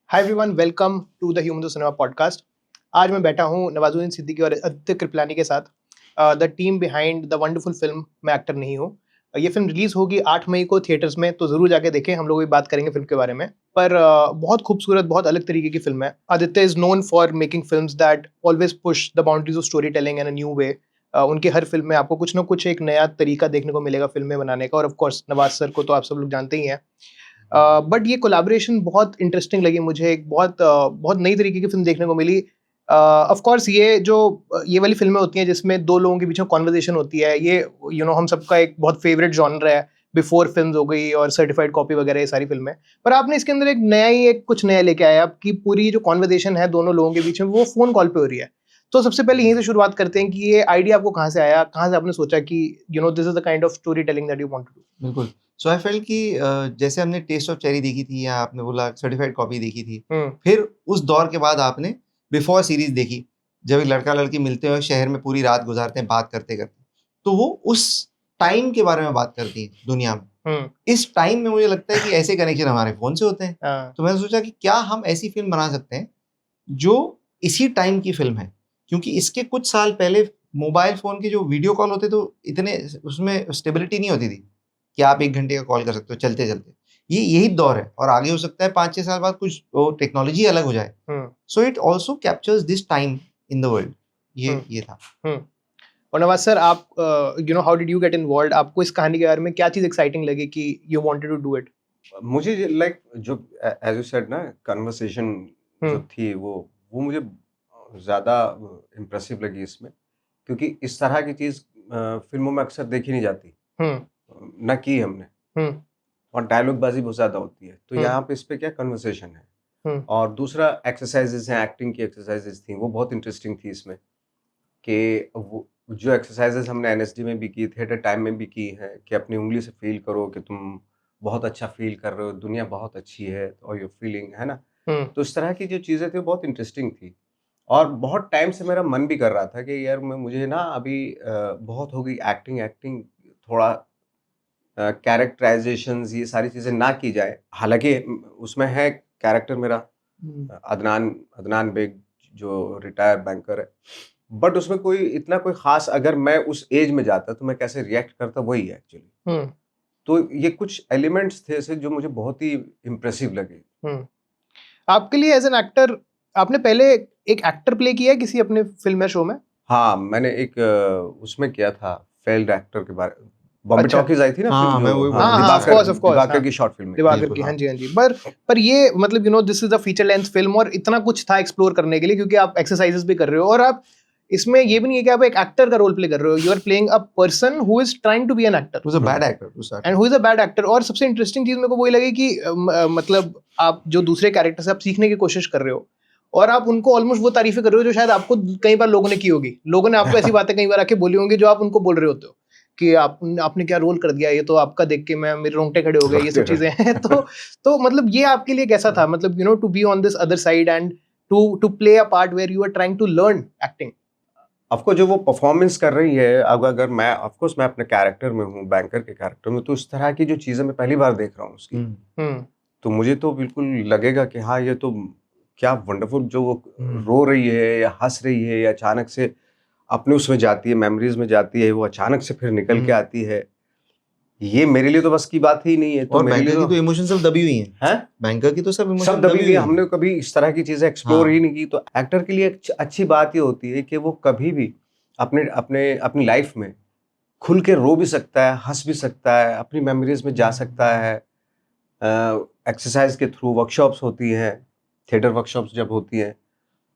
Hi everyone, welcome to the human cinema podcast. आज मैं बैठा हूँ नवाजुद्दीन सिद्दीकी और आदित्य कृपलानी के साथ, the team behind the wonderful film मैं एक्टर नहीं हूँ। ये फिल्म रिलीज होगी 8 मई को थिएटर्स में, तो ज़रूर जाके देखें। हम लोग भी बात करेंगे फिल्म के बारे में। पर बहुत खूबसूरत, बहुत अलग तरीके की फिल्म है। Aditya is known for making films that always push the boundaries of story telling in a new way. उनके हर फिल्म में आपको कुछ ना कुछ एक नया तरीका देखने को मिलेगा फिल्में बनाने का। और ऑफ कोर्स नवाज सर को तो आप सब लोग जानते ही हैं। बट ये कोलैबोरेशन बहुत इंटरेस्टिंग लगी मुझे। एक बहुत नई तरीके की फिल्म देखने को मिली। ऑफ कोर्स ये वाली फिल्में होती हैं जिसमें दो लोगों के बीच में कॉन्वर्जेशन होती है, ये हम सबका एक बहुत फेवरेट जॉनर है। बिफोर फिल्म्स हो गई और सर्टिफाइड कॉपी वगैरह, ये सारी फिल्में। पर आपने इसके अंदर एक कुछ नया लेके आया। आपकी पूरी जो कॉन्वर्जेशन है दोनों लोगों के बीच में, वो फोन कॉल पे हो रही है। तो सबसे पहले यहीं से शुरुआत करते हैं कि ये आइडिया आपको कहाँ से आया, कहाँ से आपने सोचा कि this is the kind of story telling that you want to do. बिल्कुल। सो आई फेल्ट कि जैसे हमने टेस्ट ऑफ चेरी देखी थी या आपने बोला सर्टिफाइड कॉपी देखी थी, फिर उस दौर के बाद आपने बिफोर सीरीज देखी, जब एक लड़का लड़की मिलते हैं शहर में पूरी रात गुजारते हैं बात करते करते, तो वो उस टाइम के बारे में बात करती है दुनिया में। इस टाइम में मुझे लगता है कि ऐसे कनेक्शन हमारे फोन से होते हैं। तो मैंने सोचा कि क्या हम ऐसी फिल्म बना सकते हैं जो इसी टाइम की फिल्म है, क्योंकि इसके कुछ साल पहले मोबाइल फोन के जो वीडियो कॉल होते तो इतने उसमें स्टेबिलिटी नहीं होती थी कि आप 1 घंटे का कॉल कर सकते हो चलते-चलते। ये यही दौर है और आगे हो सकता है 5-6 साल बाद कुछ वो टेक्नोलॉजी अलग हो जाए। So it also captures this time in the world. ये था। और नवाज सर, आप how did you get involved? आपको इस कहानी के बारे में क्या चीज एक्साइटिंग लगी कि you wanted to do it? मुझे लाइक जो एज यू सेड ना, कन्वर्सेशन जो थी वो मुझे ज़्यादा इम्प्रेसिव लगी इसमें, क्योंकि इस तरह की चीज़ फिल्मों में अक्सर देखी नहीं जाती, ना की हमने। और डायलॉगबाजी बहुत ज़्यादा होती है, तो यहाँ पे इस पे क्या कन्वर्सेशन है। और दूसरा एक्सरसाइजेज हैं, एक्टिंग की एक्सरसाइजेज थी, वो बहुत इंटरेस्टिंग थी इसमें। कि वो जो एक्सरसाइजेज हमने एनएसडी में भी की, थिएटर टाइम में भी की है, कि अपनी उंगली से फील करो कि तुम बहुत अच्छा फील कर रहे हो, दुनिया बहुत अच्छी है और यू फीलिंग है ना। तो इस तरह की जो चीज़ें थी वो बहुत इंटरेस्टिंग थी। और बहुत टाइम से मेरा मन भी कर रहा था कि यार मुझे ना अभी बहुत हो गई एक्टिंग एक्टिंग, थोड़ा कैरेक्टराइजेशंस ये सारी चीज़ें ना की जाए। हालांकि उसमें है कैरेक्टर मेरा अदनान अदनान बेग, जो रिटायर्ड बैंकर है, बट उसमें कोई खास, अगर मैं उस एज में जाता तो मैं कैसे रिएक्ट करता, वही है एक्चुअली। तो ये कुछ एलिमेंट्स थे ऐसे जो मुझे बहुत ही इम्प्रेसिव लगे। आपके लिए एज एन एक्टर, आपने पहले एक एक्टर प्ले किया है किसी अपने फिल्म या शो में? हाँ, मैंने एक उसमें किया था, फेल्ड एक्टर के बारे। बॉम्बे टॉकीज आई थी ना हाँ, फिल्म, मैं जो वही दिवाकर की शॉर्ट फिल्म दिवाकर की, हाँ जी। पर ये मतलब this is the feature length film और इतना कुछ था एक्सप्लोर करने के लिए, क्योंकि आप एक्सरसाइजेस भी कर रहे हो और आप इसमें ये भी नहीं है कि आप एक एक्टर का रोल प्ले कर रहे हो। You are playing a person who is trying to be an actor, who is a bad actor to start, and who is a bad actor. और सबसे इंटरेस्टिंग चीज मेरे को वही लगी कि मतलब आप जो दूसरे कैरेक्टर से आप सीखने की कोशिश कर रहे हो और आप उनको ऑलमोस्ट वो तारीफें कर रहे हो जो शायद आपको कई बार लोगों ने की होगी। लोगों ने आपको ऐसी बातें कई बार आके बोली होंगी जो आप उनको बोल रहे होते हो कि आपने क्या रोल कर दिया, ये तो आपका देख के मेरे रोंगटे खड़े हो गए, ये सब चीजें हैं। तो मतलब ये आपके लिए कैसा था, मतलब to be on this other side and to play a part where you are trying to learn acting? आपको जो वो परफॉर्मेंस कर रही है, अगर मैं ऑफकोर्स मैं अपने कैरेक्टर में हूँ, बैंकर के कैरेक्टर में, तो इस तरह की जो चीजें मैं पहली बार देख रहा हूँ उसकी, तो मुझे तो बिल्कुल लगेगा कि हाँ, ये तो क्या वंडरफुल, जो वो रो रही है या हंस रही है या अचानक से अपने उसमें जाती है, मेमोरीज में जाती है, वो अचानक से फिर निकल के आती है, ये मेरे लिए तो बस की बात ही नहीं है। तो और मेरे लिए बैंकर की तो इमोशन सब दबी हुई हैं। बैंकर की तो सब इमोशन दबी हुई है। हमने कभी इस तरह की चीजें एक्सप्लोर ही नहीं की। तो एक्टर के लिए अच्छी बात ये होती है कि वो कभी भी अपनी लाइफ में खुल के रो भी सकता है, हंस भी सकता है, अपनी मेमोरीज में जा सकता है। एक्सरसाइज के थ्रू वर्कशॉप्स होती हैं, थिएटर वर्कशॉप्स जब होती हैं,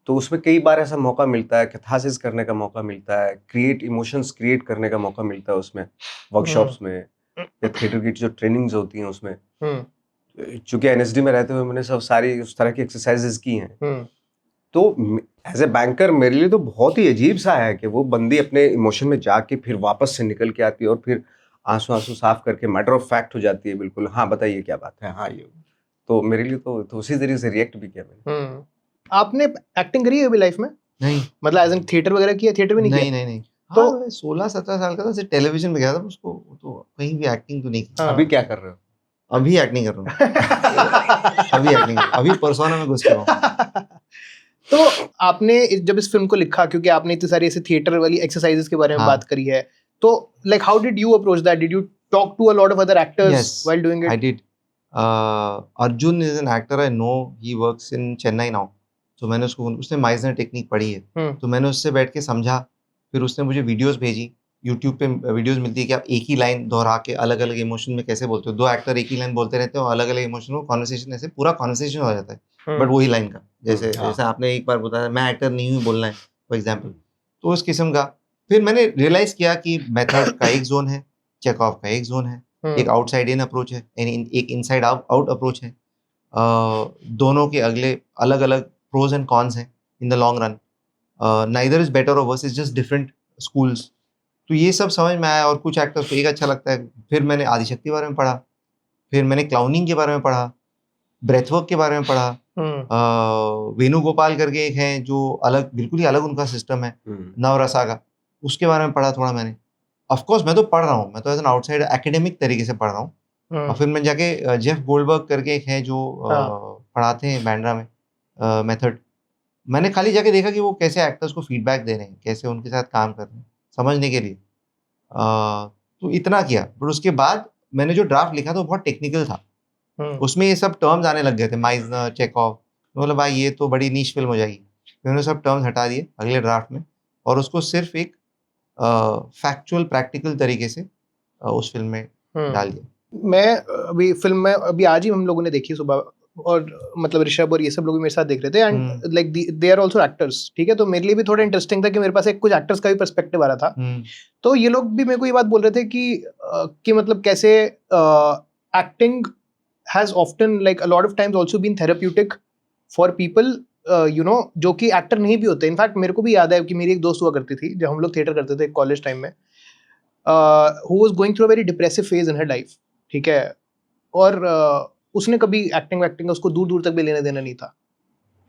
तो उसमें कई बार ऐसा मौका मिलता है, कैथारसिस करने का मौका मिलता है, इमोशंस क्रिएट करने का मौका मिलता है उसमें, वर्कशॉप्स में या थिएटर की जो ट्रेनिंग्स होती हैं उसमें। चूंकि एनएसडी में रहते हुए मैंने सब सारी उस तरह की एक्सरसाइजेस की हैं, तो एज ए बैंकर मेरे लिए तो बहुत ही अजीब सा है कि वो बंदी अपने इमोशन में जाके फिर वापस से निकल के आती है और फिर आंसू साफ करके मैटर ऑफ फैक्ट हो जाती है बिल्कुल। हाँ, बताइए क्या बात है। हाँ, ये तो मेरे लिए तो उसी तरीके से रिएक्ट भी किया मैंने। आपने एक्टिंग करी है अभी लाइफ में? नहीं, मतलब एज एन थिएटर वगैरह किया? थिएटर में नहीं किया? नहीं। तो 16-17 साल का था, सिर्फ टेलीविजन में गया था, उसको तो कहीं भी एक्टिंग तो नहीं की। अभी क्या कर रहे हो? अभी एक्टिंग कर रहा हूँ अभी एक्टिंग अभी पर्सोना में घुस चुका हूँ। तो आपने जब इस फिल्म को लिखा, क्योंकि आपने इतनी सारी ऐसे थिएटर वाली एक्सरसाइजेस के बारे में हाँ। बात करी है, तो like how did you approach that? Did you talk to a lot of other actors Yes, while doing it? I did. Arjun is an actor I know. He works in Chennai now. तो मैंने उसने Meissner technique पढ़ी है, तो मैंने उससे बैठ के समझा। फिर उसने मुझे वीडियोस भेजी, यूट्यूब पे वीडियोस मिलती है कि आप एक ही लाइन दोहरा के अलग अलग इमोशन में कैसे बोलते हो। दो एक्टर एक ही लाइन बोलते रहते हो, अलग अलग इमोशन में कॉन्वर्सेशन, ऐसे पूरा कॉन्वर्सेशन हो जाता है बट वही लाइन का। जैसे आपने एक बार बताया मैं एक्टर नहीं हूँ बोलना है फॉर एग्जाम्पल, तो उस किस्म का। फिर मैंने रियलाइज किया कि मेथड का एक जोन है, चेकऑफ का एक जोन है, एक आउटसाइड इन अप्रोच है, एक इनसाइड आउट अप्रोच है। दोनों के अगले अलग अलग प्रोज एंड कॉन्स हैं in the long run. Neither is better or worse, is just different schools. तो ये सब समझ में आया। और कुछ एक्टर्स को एक अच्छा लगता है। फिर मैंने आदिशक्ति के बारे में पढ़ा, फिर मैंने क्लाउनिंग के बारे में पढ़ा, ब्रेथवर्क के बारे में पढ़ा। वेणुगोपाल करके एक है जो अलग, बिल्कुल ही अलग उनका सिस्टम है, नवरसा का, उसके बारे में पढ़ा थोड़ा मैंने। ऑफ कोर्स मैं तो पढ़ रहा हूँ, मैं तो एज एन आउटसाइडर एकेडमिक तरीके से पढ़ रहा हूँ। और फिर मैं जाके जेफ गोल्डबर्ग करके एक है जो पढ़ाते हैं बैंड्रा में मेथड, मैंने खाली जाके देखा कि वो कैसे एक्टर्स को फीडबैक दे रहे हैं, कैसे उनके साथ काम कर रहे हैं समझने के लिए। तो इतना किया। बट उसके बाद मैंने जो ड्राफ्ट लिखा था वो बहुत टेक्निकल था, उसमें ये सब टर्म्स आने लग गए थे, माइजनर, चेकऑफ। बोला भाई ये तो बड़ी नीश फिल्म हो जाएगी। मैंने सब टर्म्स हटा दिए अगले ड्राफ्ट में और उसको सिर्फ एक फैक्चुअल प्रैक्टिकल तरीके से उस फिल्म में डाल दिया। मैं अभी फिल्म में अभी आज ही हम लोगों ने देखी सुबह, और मतलब ऋषभ और ये सब लोग भी मेरे साथ देख रहे थे, and like they are also actors, ठीक है। तो मेरे लिए भी थोड़ा इंटरेस्टिंग था कि मेरे पास एक कुछ एक्टर्स का भी पर्सपेक्टिव आ रहा था। तो ये लोग भी मेरे को ये बात बोल रहे थे कि मतलब कैसे acting has often like a lot of times also been therapeutic for people you know जो कि एक्टर नहीं भी होते। इनफैक्ट मेरे को भी याद है कि मेरी एक दोस्त हुआ करती थी जब हम लोग थिएटर करते थे कॉलेज टाइम में, who was going through a very depressive phase in her life, ठीक है। और उसने कभी एक्टिंग वैक्टिंग का उसको दूर दूर तक भी लेने देना नहीं था।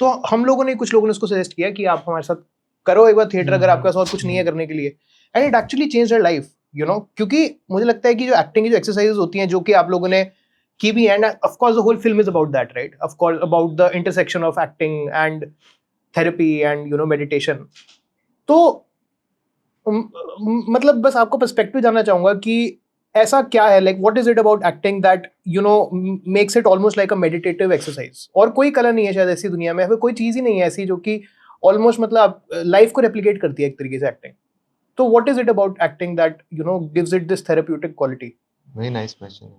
तो हम लोगों ने, कुछ लोगों ने उसको सजेस्ट किया कि आप हमारे साथ करो एक बार थिएटर, अगर आपके पास और कुछ नहीं है करने के लिए। And it actually changed her life, you know. क्योंकि मुझे लगता है कि जो एक्टिंग की जो एक्सरसाइजेस होती हैं जो कि आप लोगों ने की भी, and of course the whole film is about that, right? Of course about the intersection of acting and therapy and you know meditation. तो मतलब बस आपको पर्सपेक्टिव जानना चाहूंगा कि ऐसा क्या है, like what is it about acting that you know makes it almost like a meditative exercise? और कोई कला नहीं है शायद ऐसी दुनिया में, कोई चीज ही नहीं है ऐसी जो कि ऑलमोस्ट मतलब लाइफ को रेप्लिकेट करती है एक तरीके से एक्टिंग। तो what is it about acting that you no gives it this therapeutic quality? Very nice question.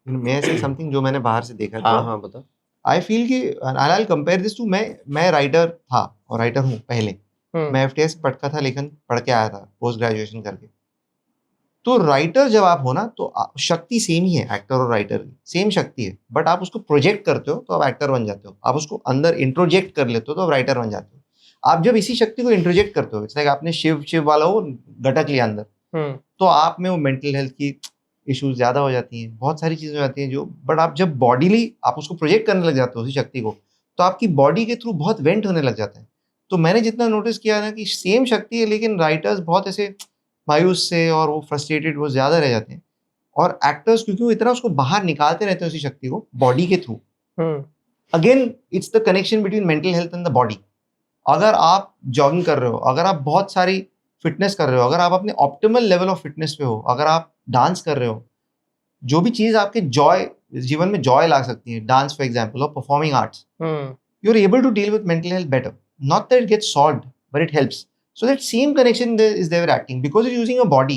मैं से समथिंग जो मैंने बाहर से देखा था। हाँ बता। आई फील कि I will compare this to, मैं राइटर था और राइटर हूँ पहले। मैं एफटीएस पढ़ता था, लेकिन पढ़ के आया था पोस्ट ग्रेजुएशन करके। तो राइटर जब आप हो ना तो शक्ति सेम ही है, एक्टर और राइटर की सेम शक्ति है, बट आप उसको प्रोजेक्ट करते हो तो आप एक्टर बन जाते हो। आप उसको अंदर इंट्रोजेक्ट कर लेते हो तो आप राइटर बन जाते हो। आप जब इसी शक्ति को इंट्रोजेक्ट करते हो, लाइक आपने शिव वाला वो गटक लिया अंदर, तो आप में वो मेंटल हेल्थ की इश्यूज ज्यादा हो जाती हैं, बहुत सारी चीजें हो जाती हैं जो। बट आप जब बॉडीली आप उसको प्रोजेक्ट करने लग जाते हो उसी शक्ति को, तो आपकी बॉडी के थ्रू बहुत वेंट होने लग जाता है। तो मैंने जितना नोटिस किया ना कि सेम शक्ति है, लेकिन राइटर्स बहुत ऐसे मायूस से और वो फ्रस्ट्रेटेड वो ज्यादा रह जाते हैं, और एक्टर्स क्योंकि वो इतना उसको बाहर निकालते रहते हैं उसी शक्ति को बॉडी के through. Again it's the connection between mental health and the body. अगर आप जॉगिंग कर रहे हो, अगर आप बहुत सारी फिटनेस कर रहे हो, अगर आप अपने ऑप्टिमल लेवल ऑफ फिटनेस पे हो, अगर आप डांस कर रहे हो, जो भी चीज आपके जॉय, जीवन में जॉय ला सकती है, डांस फॉर एग्जाम्पल और performing arts, you are able to deal with mental health better. Not that it gets solved, but it helps. So that same connection is there with acting, because you're using your body.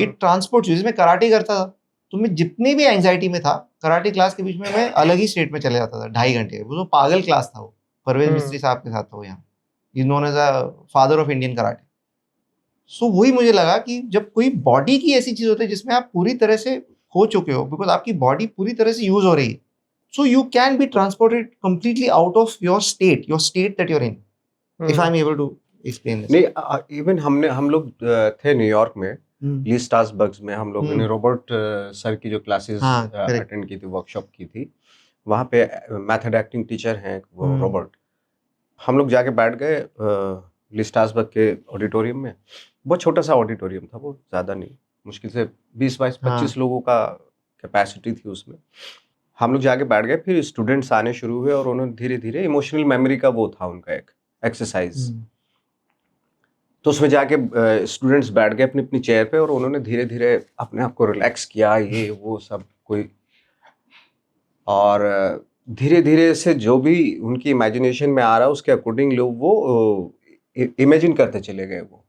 It transports you. जैसे मैं karate करता था, तो मैं जितने भी anxiety में था, कराटे क्लास के बीच में मैं अलग ही स्टेट में चले जाता था 2.5 घंटे। वो पागल क्लास था, वो परवेज मिस्त्री साहब के साथ था वो, यहाँ is known as a father of Indian karate. So वही मुझे लगा कि जब कोई बॉडी की ऐसी चीज होती है जिसमें आप पूरी तरह से खो चुके हो, बिकॉज आपकी बॉडी पूरी तरह से यूज हो रही है, so you can be transported completely out of your state that you're in. If I'm able to explain this. नहीं, इवन हम लोग थे न्यूयॉर्क में, ली स्ट्रासबर्ग में। हम लोगों ने रॉबर्ट सर की जो क्लासेस अटेंड की थी, वर्कशॉप की थी, वहाँ पे मेथड एक्टिंग टीचर हैं वो रॉबर्ट। हम लोग जाके बैठ गए ली स्ट्रासबर्ग के ऑडिटोरियम में। बहुत छोटा सा ऑडिटोरियम था वो, ज़्यादा नहीं, मुश्किल से 20-22-25 लोगों का कैपेसिटी थी उसमें। हम लोग जाके बैठ गए, फिर स्टूडेंट्स आने शुरू हुए और उन्होंने धीरे धीरे इमोशनल मेमोरी का वो था उनका एक एक्सरसाइज। तो उसमें जाके स्टूडेंट्स बैठ गए अपनी अपनी चेयर पे और उन्होंने धीरे धीरे अपने आप को रिलैक्स किया, ये वो सब कोई, और धीरे धीरे से जो भी उनकी इमेजिनेशन में आ रहा उसके अकॉर्डिंग लोग वो इमेजिन करते चले गए। वो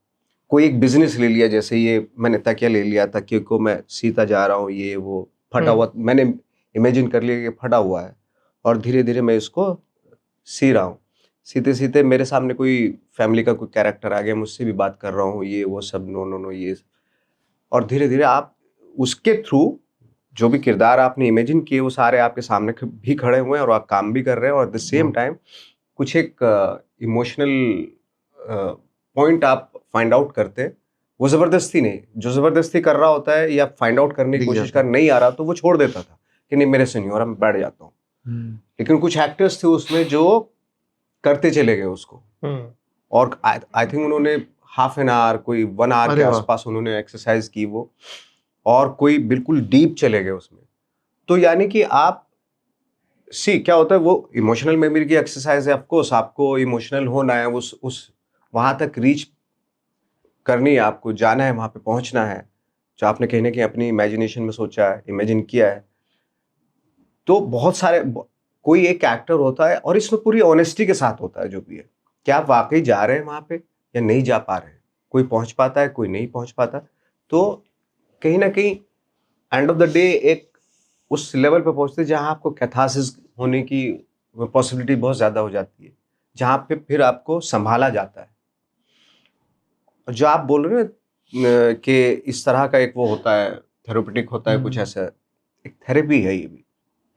कोई एक बिजनेस ले लिया, जैसे ये मैंने तकिया ले लिया, तकिए को मैं सीता जा रहा हूँ, ये वो फटा हुआ मैंने इमेजिन कर लिया कि फटा हुआ है, और धीरे धीरे मैं इसको सी रहा हूँ। सीते सीते मेरे सामने कोई फैमिली का कोई कैरेक्टर आ गया, मुझसे भी बात कर रहा हूँ, ये वो सब, नो नो नो ये, और धीरे धीरे आप उसके थ्रू जो भी किरदार आपने इमेजिन किए वो सारे आपके सामने भी खड़े हुए हैं और आप काम भी कर रहे हैं, और एट द सेम टाइम कुछ एक इमोशनल पॉइंट आप फाइंड आउट करते हैं। वो ज़बरदस्ती नहीं, जो ज़बरदस्ती कर रहा होता है या फाइंड आउट करने की कोशिश कर नहीं आ रहा तो वो छोड़ देता था कि नहीं मेरे से नहीं हो रहा, मैं बैठ जाता हूँ। लेकिन कुछ एक्टर्स थे उसमें जो करते चले गए उसको, और आई थिंक उन्होंने हाफ एन आवर, कोई 1 आवर के आसपास उन्होंने एक्सरसाइज की वो, और कोई बिल्कुल डीप चले गए उसमें। तो यानी कि आप क्या होता है, वो इमोशनल मेमोरी की एक्सरसाइज है, ऑफ कोर्स आपको इमोशनल होना है, उस वहां तक रीच करनी है, आपको जाना है, वहां पे पहुंचना है, जो आपने कहीं ना कहीं अपनी इमेजिनेशन में सोचा है, इमेजिन किया है। तो बहुत सारे, कोई एक एक्टर होता है और इसमें पूरी ऑनेस्टी के साथ होता है जो भी है, कि आप वाकई जा रहे हैं वहां पे या नहीं जा पा रहे हैं। कोई पहुंच पाता है, कोई नहीं पहुंच पाता। तो कहीं ना कहीं एंड ऑफ द डे एक उस लेवल पे पहुंचते हैं जहां आपको कैथारसिस होने की पॉसिबिलिटी बहुत ज़्यादा हो जाती है, जहां पे फिर आपको संभाला जाता है। जो आप बोल रहे हैं कि इस तरह का एक वो होता है, थेरेपेटिक होता है, कुछ ऐसा एक थेरेपी है ये भी।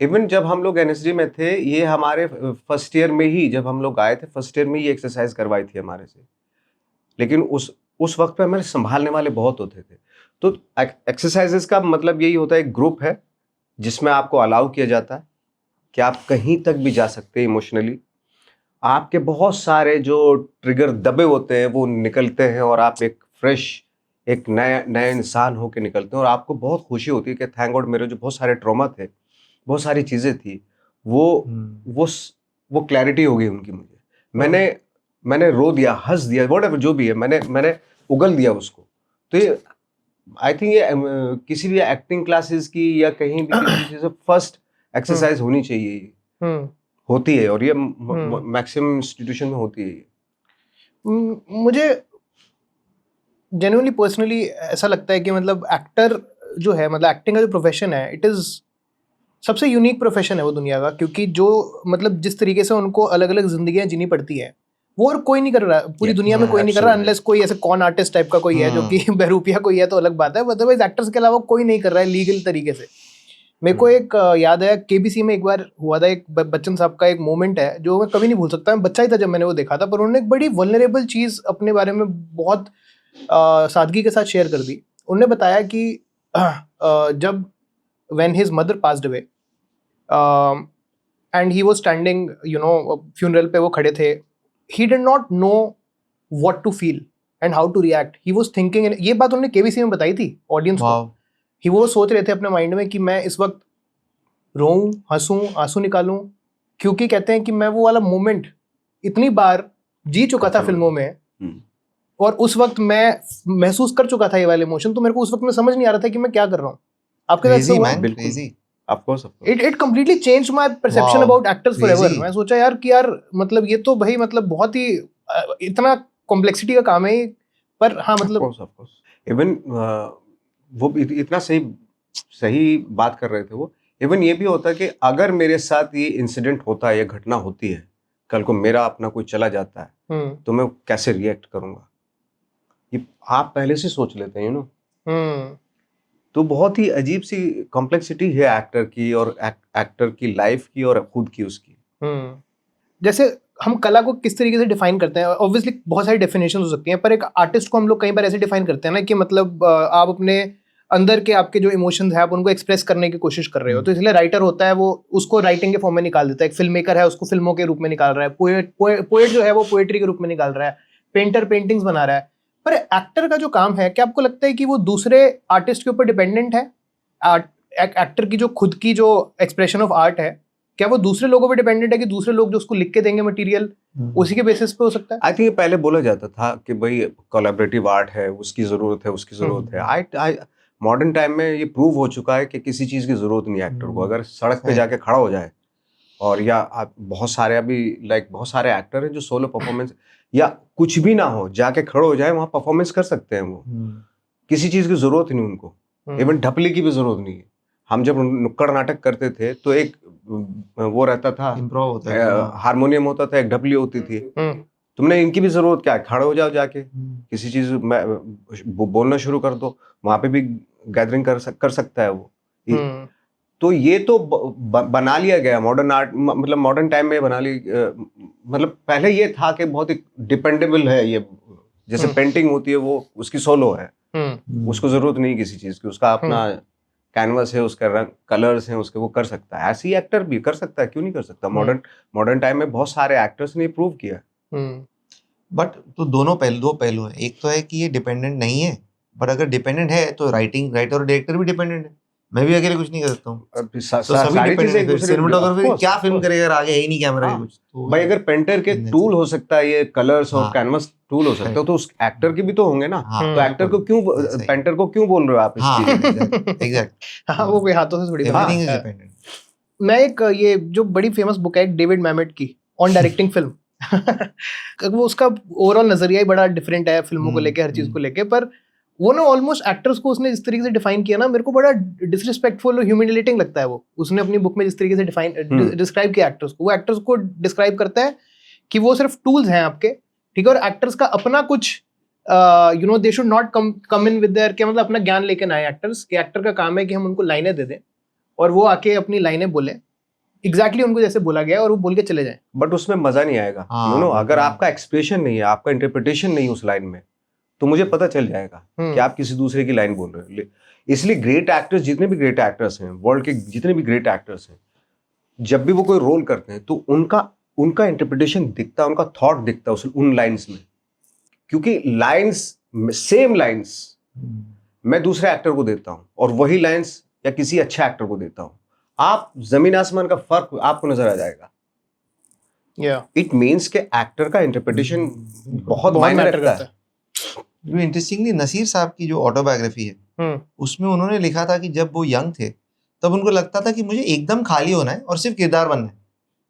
इवन जब हम लोग एनएसडी में थे, ये हमारे फर्स्ट ईयर में ही, जब हम लोग आए थे फर्स्ट ईयर में ही एक्सरसाइज करवाई थी हमारे से। लेकिन उस वक्त पे हमारे संभालने वाले बहुत होते थे। तो एक्सरसाइजेस का मतलब यही होता है, एक ग्रुप है जिसमें आपको अलाउ किया जाता है कि आप कहीं तक भी जा सकते हैं इमोशनली। आपके बहुत सारे जो ट्रिगर दबे होते हैं वो निकलते हैं, और आप एक फ्रेश, एक नया इंसान होकर निकलते हैं, और आपको बहुत खुशी होती है कि थैंक गॉड मेरे जो बहुत सारे ट्रॉमा थे, बहुत सारी चीज़ें थी, वो क्लैरिटी हो गई उनकी मुझे। मैंने रो दिया, हंस दिया, व्हाटएवर जो भी है, मैंने उगल दिया उसको। तो ये आई थिंक ये किसी भी एक्टिंग क्लासेस की या कहीं भी किसी चीज़ से फर्स्ट एक्सरसाइज होनी चाहिए, ये होती है, और ये मैक्सिमम इंस्टीट्यूशन में होती है ये। मुझे जेन्युइनली पर्सनली ऐसा लगता है कि मतलब एक्टर जो है, मतलब एक्टिंग का जो प्रोफेशन है, इट इज़ सबसे यूनिक प्रोफेशन है वो दुनिया का, क्योंकि जो मतलब जिस तरीके से उनको अलग अलग जिंदगियां जीनी पड़ती है वो और कोई नहीं कर रहा, पूरी दुनिया में कोई नहीं कर रहा, अनलेस कोई ऐसे कॉन आर्टिस्ट टाइप का कोई है जो कि बहरूपिया कोई है तो अलग बात है, अदरवाइज एक्टर्स के अलावा कोई नहीं कर रहा है लीगल तरीके से। मेरे को एक याद है, केबीसी में एक बार हुआ था, एक बच्चन साहब का एक मोमेंट है जो मैं कभी नहीं भूल सकता। मैं बच्चा ही था जब मैंने वो देखा था, पर उन्होंने एक बड़ी वल्नरेबल चीज़ अपने बारे में बहुत सादगी के साथ शेयर कर दी। उन्होंने बताया कि जब when his mother passed away and he was standing, you know, funeral पे वो खड़े थे, he did not know what to feel and how to react. He was thinking, ये बात उन्होंने केबीसी में बताई थी ऑडियंस को। वो सोच रहे थे अपने माइंड में कि मैं इस वक्त रोऊं, हंसूं, आंसू निकालूं, क्योंकि कहते हैं कि मैं वो वाला मोमेंट इतनी बार जी चुका था फिल्मों में, और उस वक्त मैं महसूस कर चुका था ये वाले इमोशन, तो मेरे को उस वक्त में समझ नहीं आ रहा था कि मैं क्या कर रहा हूँ। आपके साथ हुआ? बिल्कुल, of course. It completely changed my perception about actors forever. मैं सोचा यार कि यार मतलब ये तो भाई मतलब बहुत ही इतना कॉम्प्लेक्सिटी का काम है, पर हाँ मतलब of course. Even वो इतना सही बात कर रहे थे वो। इवन ये भी होता है कि अगर मेरे साथ ये इंसिडेंट होता है, ये घटना होती है, कल को मेरा अपना कोई चला जाता है, तो मैं कैसे रिएक्ट करूंगा, ये आप पहले से सोच लेते हैं, यू नो। तो बहुत ही अजीब सी कॉम्प्लेक्सिटी है एक्टर की, और एक्टर की लाइफ की, और खुद की उसकी। जैसे हम कला को किस तरीके से डिफाइन करते हैं, ऑब्वियसली बहुत सारी डेफिनेशन हो सकती हैं, पर एक आर्टिस्ट को हम लोग कई बार ऐसे डिफाइन करते हैं ना कि मतलब आप अपने अंदर के आपके जो इमोशंस हैं आप उनको एक्सप्रेस करने की कोशिश कर रहे हो, तो इसलिए राइटर होता है वो उसको राइटिंग के फॉर्म में निकाल देता है, एक फिल्म मेकर है उसको फिल्मों के रूप में निकाल रहा है, पोएट जो है वो पोएट्री के रूप में निकाल रहा है, पेंटर पेंटिंग्स बना रहा है। पर एक्टर का जो काम है, क्या आपको लगता है कि वो दूसरे आर्टिस्ट के ऊपर डिपेंडेंट है एक्टर की जो खुद की जो एक्सप्रेशन ऑफ आर्ट है, क्या वो दूसरे लोगों पे डिपेंडेंट है कि दूसरे लोग जो उसको लिख के देंगे मटेरियल उसी के बेसिस पे हो सकता है? आई थिंक पहले बोला जाता था कि भाई कोलैबोरेटिव आर्ट है, उसकी जरूरत है, उसकी जरूरत है। आई मॉडर्न टाइम में ये प्रूव हो चुका है कि किसी चीज की जरूरत नहीं है एक्टर को। अगर सड़क पे जाके खड़ा हो जाए, और या आप बहुत सारे अभी बहुत सारे एक्टर हैं जो सोलो परफॉर्मेंस या कुछ भी ना हो जाके खड़े हो जाए, वहाँ परफॉर्मेंस कर सकते हैं वो। किसी चीज की जरूरत नहीं उनको, इवन ढपली की भी जरूरत नहीं है। हम जब नुक्कड़ नाटक करते थे तो एक वो रहता था, इम्प्रोव होता है, हारमोनियम होता था, एक ढपली होती थी। तुमने इनकी भी जरूरत क्या है, खड़े हो जाओ जाके किसी चीज बोलना शुरू कर दो, वहां पे भी गैदरिंग कर सकता है वो। तो ये तो बना लिया गया मॉडर्न आर्ट, मतलब मॉडर्न टाइम में बना ली, मतलब पहले ये था कि बहुत ही डिपेंडेबल है ये, जैसे पेंटिंग होती है वो उसकी सोलो है, उसको जरूरत नहीं किसी चीज की, उसका अपना कैनवस है, उसका रंग कलर्स हैं उसके, वो कर सकता है। ऐसे ही एक्टर भी कर सकता है, क्यों नहीं कर सकता? मॉडर्न टाइम में बहुत सारे एक्टर्स ने प्रूव किया। बट तो दो पहलू है। एक तो है कि ये डिपेंडेंट नहीं है, बट अगर डिपेंडेंट है तो राइटर और डायरेक्टर भी डिपेंडेंट है। मैं भी अकेले कुछ नहीं कर सकता हूँ, तो सभी डिपेंडेंट है। सिनेमेटोग्राफर क्या फिल्म करेगा अगर आगे है ही नहीं कैमरा के कुछ, तो भाई अगर पेंटर के टूल हो सकता है, ये कलर्स और कैनवस टूल हो सकता है, तो उस एक्टर के भी तो होंगे ना। तो एक्टर को क्यों, पेंटर को क्यों बोल रहे हो आप इस चीज? एग्जैक्ट, हाँ, वो कोई हाथों से थोड़ी एवरीथिंग इज डिपेंडेंट। मैं एक ये जो बड़ी फेमस बुक है डेविड मैमेट की ऑन डायरेक्टिंग फिल्म, वो उसका ओवरऑल नजरिया ही बड़ा डिफरेंट है फिल्मों को लेके, हर चीज को लेके। पर वो ना ऑलमोस्ट एक्टर्स को उसने जिस तरीके से डिफाइन किया ना, मेरे को बड़ा डिसरिस्पेक्टफुल और ह्यूमिलिएटिंग लगता है वो। उसने अपनी बुक में जिस तरीके से डिस्क्राइब किया एक्टर्स को, वो एक्टर्स को डिस्क्राइब करता है कि वो सिर्फ टूल्स हैं आपके, ठीक है, और एक्टर्स का अपना कुछ they should not come in with their, क्या मतलब अपना ज्ञान लेके ना आए एक्टर्स के। एक्टर का काम है कि हम उनको लाइनें दे दें और वो आके अपनी लाइनें बोले एग्जैक्टली उनको जैसे बोला गया, और वो बोल के चले जाएं। बट उसमें मजा नहीं आएगा, अगर आपका एक्सप्रेशन नहीं है, आपका इंटरप्रिटेशन नहीं है उस लाइन में, तो मुझे पता चल जाएगा कि आप किसी दूसरे की लाइन बोल रहे हो। इसलिए ग्रेट एक्टर्स, जितने भी ग्रेट एक्टर्स हैं वर्ल्ड के, जितने भी ग्रेट एक्टर्स हैं, जब भी वो कोई रोल करते हैं तो उनका इंटरप्रिटेशन दिखता है, उनका थॉट दिखता है उन लाइंस में। क्योंकि लाइंस, सेम लाइंस मैं दूसरे एक्टर को देता हूं और वही लाइंस या किसी अच्छे एक्टर को देता हूं, आप जमीन आसमान का फर्क आपको नजर आ जाएगा। इट मीन्स के एक्टर का इंटरप्रिटेशन बहुत मायने रखता है। इंटरेस्टिंगली नसीर साहब की जो ऑटोबायोग्राफी है, उसमें उन्होंने लिखा था कि जब वो यंग थे तब उनको लगता था कि मुझे एकदम खाली होना है और सिर्फ किरदार बनना है।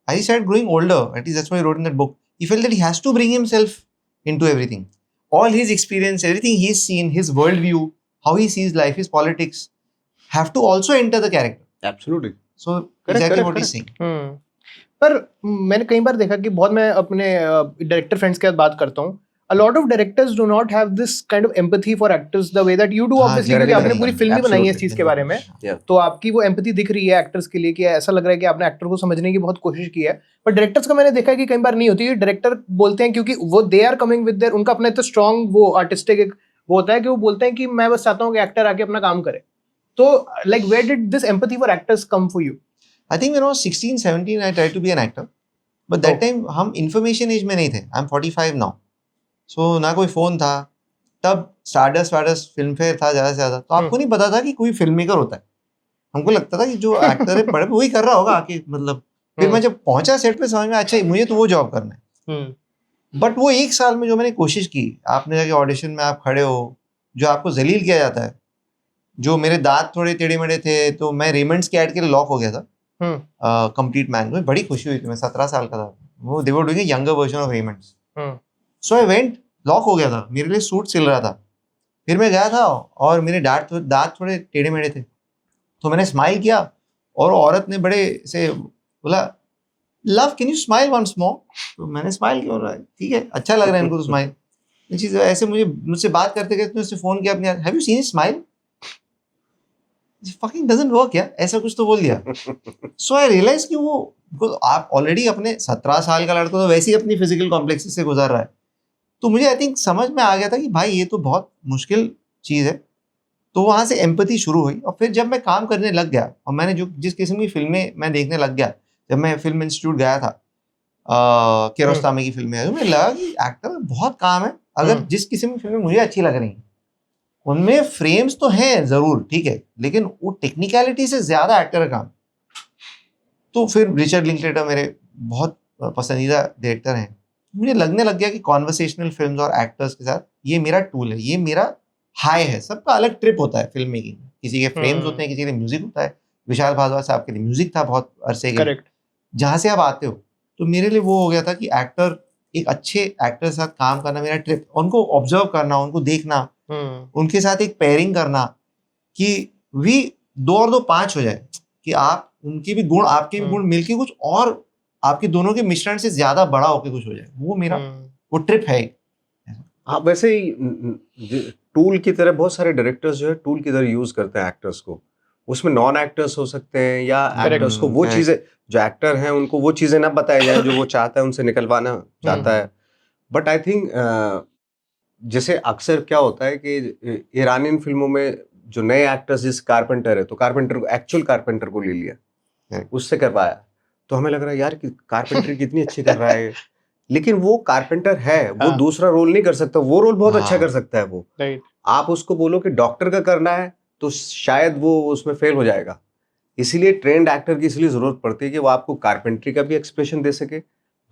As he started growing older, at least that's why he wrote in that book, he felt that he has to bring himself into everything. All his experience, everything he's seen, his worldview, how he sees life, his politics, have to also enter the character. Absolutely. So exactly what he's saying. पर मैंने कई बार देखा कि बहुत, मैं अपने director friends के साथ बात करता हूँ, a lot of directors do not have this kind of empathy for actors the way that you do, obviously, क्योंकि आपने पूरी फिल्म भी बनाई है इस चीज के बारे में, तो आपकी वो एम्पैथी दिख रही है एक्टर्स के लिए, कि ऐसा लग रहा है कि आपने एक्टर को समझने की बहुत कोशिश की है। पर डायरेक्टर्स का मैंने देखा है कि कई बार नहीं होती है। डायरेक्टर बोलते हैं क्योंकि वो they are coming with their, उनका अपना इतना स्ट्रॉन्ग वो आर्टिस्टिक एक वो होता है कि वो बोलते हैं कि मैं बस चाहता हूँ कि एक्टर आके अपना काम करे। तो like where did this empathy for actors come for you? I think when I was 16, 17, I tried to be an actor, but that time हम information age में नहीं थे. I'm 45 now. So ना कोई फोन था तब, स्टारडस्ट फिल्म फेयर था ज़्यादा से ज़्यादा, तो आपको नहीं पता था कि कोई फिल्म मेकर होता है। हमको लगता था कि जो एक्टर है पढ़े वही कर रहा होगा आके, मतलब। फिर मैं जब पहुंचा सेट पे समझ में, अच्छा मुझे तो वो जॉब करना है। बट वो एक साल में जो मैंने कोशिश की, आपने जाके ऑडिशन में आप खड़े हो, जो आपको जलील किया जाता है, जो मेरे दांत थोड़े टेढ़े मेढ़े थे तो मैं रेमंड्स के ऐड के लिए लॉक हो गया था कंप्लीट मैन में, बड़ी खुशी हुई थी। मैं 17 साल का था, वो they were doing a younger version of Raymond's. So I went, lock हो गया था, मेरे लिए सूट सिल रहा था। फिर मैं गया था और मेरे दांत थोड़े टेढ़े मेढ़े थे, तो मैंने स्माइल किया और औरत ने बड़े से बोला, love can you smile once more? तो मैंने स्माइल किया, ठीक है अच्छा लग रहा है इनको तो स्माइल। चीज़ ऐसे मुझसे बात करते करते उसने फ़ोन किया अपने, have you seen smile? Fucking doesn't work यार, ऐसा कुछ तो बोल दिया। सो आई रियलाइज कि वो आप ऑलरेडी अपने 17 साल का लड़का तो वैसे ही अपनी फिजिकल कॉम्प्लेक्सेस से गुजर रहा है, तो मुझे आई थिंक समझ में आ गया था कि भाई ये तो बहुत मुश्किल चीज़ है। तो वहाँ से एम्पैथी शुरू हुई, और फिर जब मैं काम करने लग गया और मैंने जिस किस्म की फिल्में मैं देखने लग गया, जब मैं फिल्म इंस्टीट्यूट गया था, कियारोस्तामी की फिल्में, तो मुझे लगा कि एक्टर में बहुत काम है। अगर जिस किस्म की फिल्में मुझे अच्छी लग रही हैं उनमें फ्रेम्स तो हैं जरूर, ठीक है, लेकिन वो टेक्निकलिटी से ज्यादा एक्टर का काम। तो फिर रिचर्ड लिंकलेटर मेरे बहुत पसंदीदा डायरेक्टर हैं। मुझे लगने लग गया कि कॉन्वर्सेशनल फिल्म्स और एक्टर्स के साथ ये मेरा टूल है, ये मेरा हाई है। सबका अलग ट्रिप होता है फिल्म मेकिंग, किसी के फ्रेम्स होते हैं, किसी के म्यूजिक होता है। विशाल भारद्वाज साहब के लिए म्यूजिक था बहुत अरसे के, करेक्ट। जहाँ से आप आते हो। तो मेरे लिए वो हो गया था कि एक्टर, एक अच्छे एक्टर के साथ काम करना मेरा ट्रिप, उनको ऑब्जर्व करना, उनको देखना, उनके साथ एक पेयरिंग करना कि वी 2 और 2 5 हो जाए, कि आप उनके भी गुण आपके भी गुण मिलके कुछ और आपके दोनों के मिश्रण से ज्यादा बड़ा होके कुछ हो जाए। वो मेरा वो ट्रिप है। हाँ, वैसे ही टूल की तरह बहुत सारे डायरेक्टर्स जो है टूल की तरह यूज करते हैं एक्टर्स को। उसमें नॉन एक्टर्स हो सकते हैं या एक्टर्स को वो चीजें, जो एक्टर हैं उनको वो चीजें ना बताई जाए जो वो चाहता है उनसे निकलवाना चाहता है। बट आई थिंक जैसे अक्सर क्या होता है कि ईरानियन फिल्मों में जो नए एक्टर्स, जिस कारपेंटर है, तो कारपेंटर को, एक्चुअल कारपेंटर को ले लिया, उससे करवाया, तो हमें लग रहा है यार कि कारपेंटरी कितनी अच्छी कर रहा है, लेकिन वो कारपेंटर है, वो दूसरा रोल नहीं कर सकता, वो रोल बहुत अच्छा कर सकता है वो। आप उसको बोलो कि डॉक्टर का करना है तो शायद वो उसमें फेल हो जाएगा। इसीलिए ट्रेंड एक्टर की इसलिए जरूरत पड़ती है कि वो आपको कारपेंट्री का भी एक्सप्रेशन दे सके,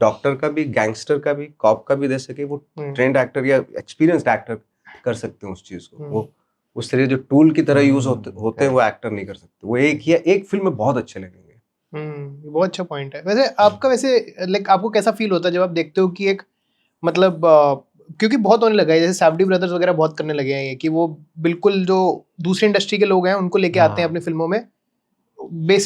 डॉक्टर का भी, गैंगस्टर का भी, कॉप का भी दे सके। वो ट्रेंड एक्टर या एक्सपीरियंस्ड एक्टर कर सकते हैं उस चीज को। वो उस तरह जो टूल की तरह यूज होते हैं वो एक्टर नहीं कर सकते। वो एक फिल्म में बहुत अच्छे लगेंगे। बहुत अच्छा पॉइंट है। वैसे आपका, वैसे लाइक आपको कैसा फील होता है जब आप देखते हो कि एक मतलब क्योंकि बहुत होने लगा है, जैसे सैफडी ब्रदर्स वगैरह बहुत करने लगे हैं ये, कि वो बिल्कुल जो दूसरी इंडस्ट्री के लोग हैं उनको लेके आते हैं अपनी फिल्मों में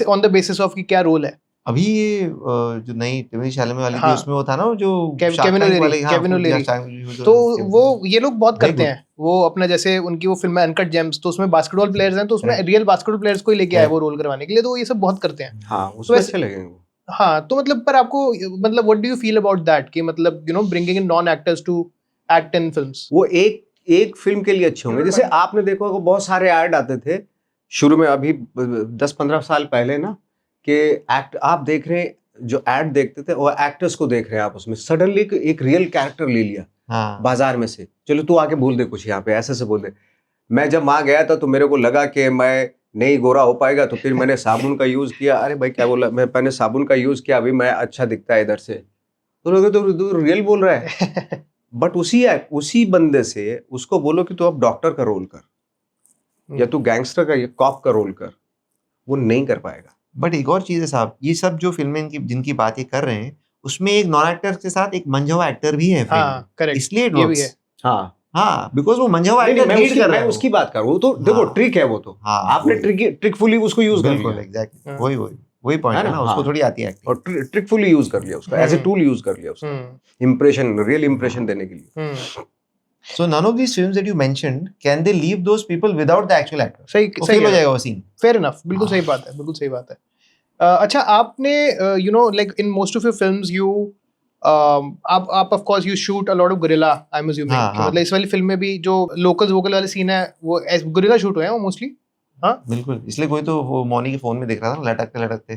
ऑन द बेसिस ऑफ कि क्या रोल है। अभी ये जो नई टिमोथी शैलामे वाली थी, उसमें वो था ना जो केविन ओलेरी, तो वो ये लोग बहुत करते हैं। वो अपना जैसे उनकी वो फिल्म है अनकट जेम्स, तो उसमें बास्केटबॉल प्लेयर्स हैं, तो उसमें रियल बास्केटबॉल प्लेयर्स को ही लेके आए वो रोल करवाने के लिए, तो ये सब बहुत करते हैं। हाँ, उसमें अच्छे लगेंगे वो। हाँ, तो मतलब पर आपको मतलब what do you feel about that कि मतलब you know bringing in non actors to act in films? वो एक फिल्म के लिए अच्छे होंगे। जैसे आपने देखा होगा बहुत सारे ऐड आते थे शुरू में, अभी 10-15 साल पहले ना, कि एक्ट आप देख रहे हैं, जो ऐड देखते थे वो एक्टर्स को देख रहे हैं आप, उसमें सडनली एक रियल कैरेक्टर ले लिया बाजार में से, चलो तू आके बोल दे कुछ यहाँ पे, ऐसे से बोल दे। मैं जब वहां गया था तो मेरे को लगा कि मैं नहीं गोरा हो पाएगा, तो फिर मैंने साबुन का यूज किया। अरे भाई क्या बोला, मैंने साबुन का यूज किया, अभी मैं अच्छा दिखता है इधर से, तो लोग तो रियल बोल रहा है। बट उसी बंदे से उसको बोलो कि तू अब डॉक्टर का रोल कर या तू गैंगस्टर का या कॉप का रोल कर, वो नहीं कर पाएगा। बट एक और चीज है साहब, ये सब जो फिल्में जिनकी बातें कर रहे हैं, उसमें एक नॉन एक्टर के साथ एक मंझा हुआ एक्टर भी है। हाँ, करेक्ट, इसलिए ये भी है। हाँ, बिकॉज वो मंझा हुआ एक्टर लीड कर रहा है। उसकी बात कर रहा हूँ, तो देखो ट्रिक है वो, तो आपने ट्रिकफुली उसको यूज कर लिया। एग्जैक्टली, वही पॉइंट है ना, उसको थोड़ी आती है और ट्रिकफुली यूज कर लिया उसका, एज ए टूल यूज कर लिया उसका, इंप्रेशन, रियल इंप्रेशन देने के लिए। So none of these films that you mentioned, can they leave those people without the actual actor? सही हो जाएगा वो सीन। Fair enough, बिल्कुल सही बात है, बिल्कुल सही बात है। अच्छा, आपने you know like in most of your films you आप of course you shoot a lot of guerrilla, I'm assuming। मतलब इस वाली फिल्म में भी जो लोकल्स वोकल वाले सीन है वो गुरिल्ला शूट हुए हैं वो मोस्टली। हाँ, बिल्कुल, इसलिए कोई तो वो मौनी के फोन में देख रहा था लटकते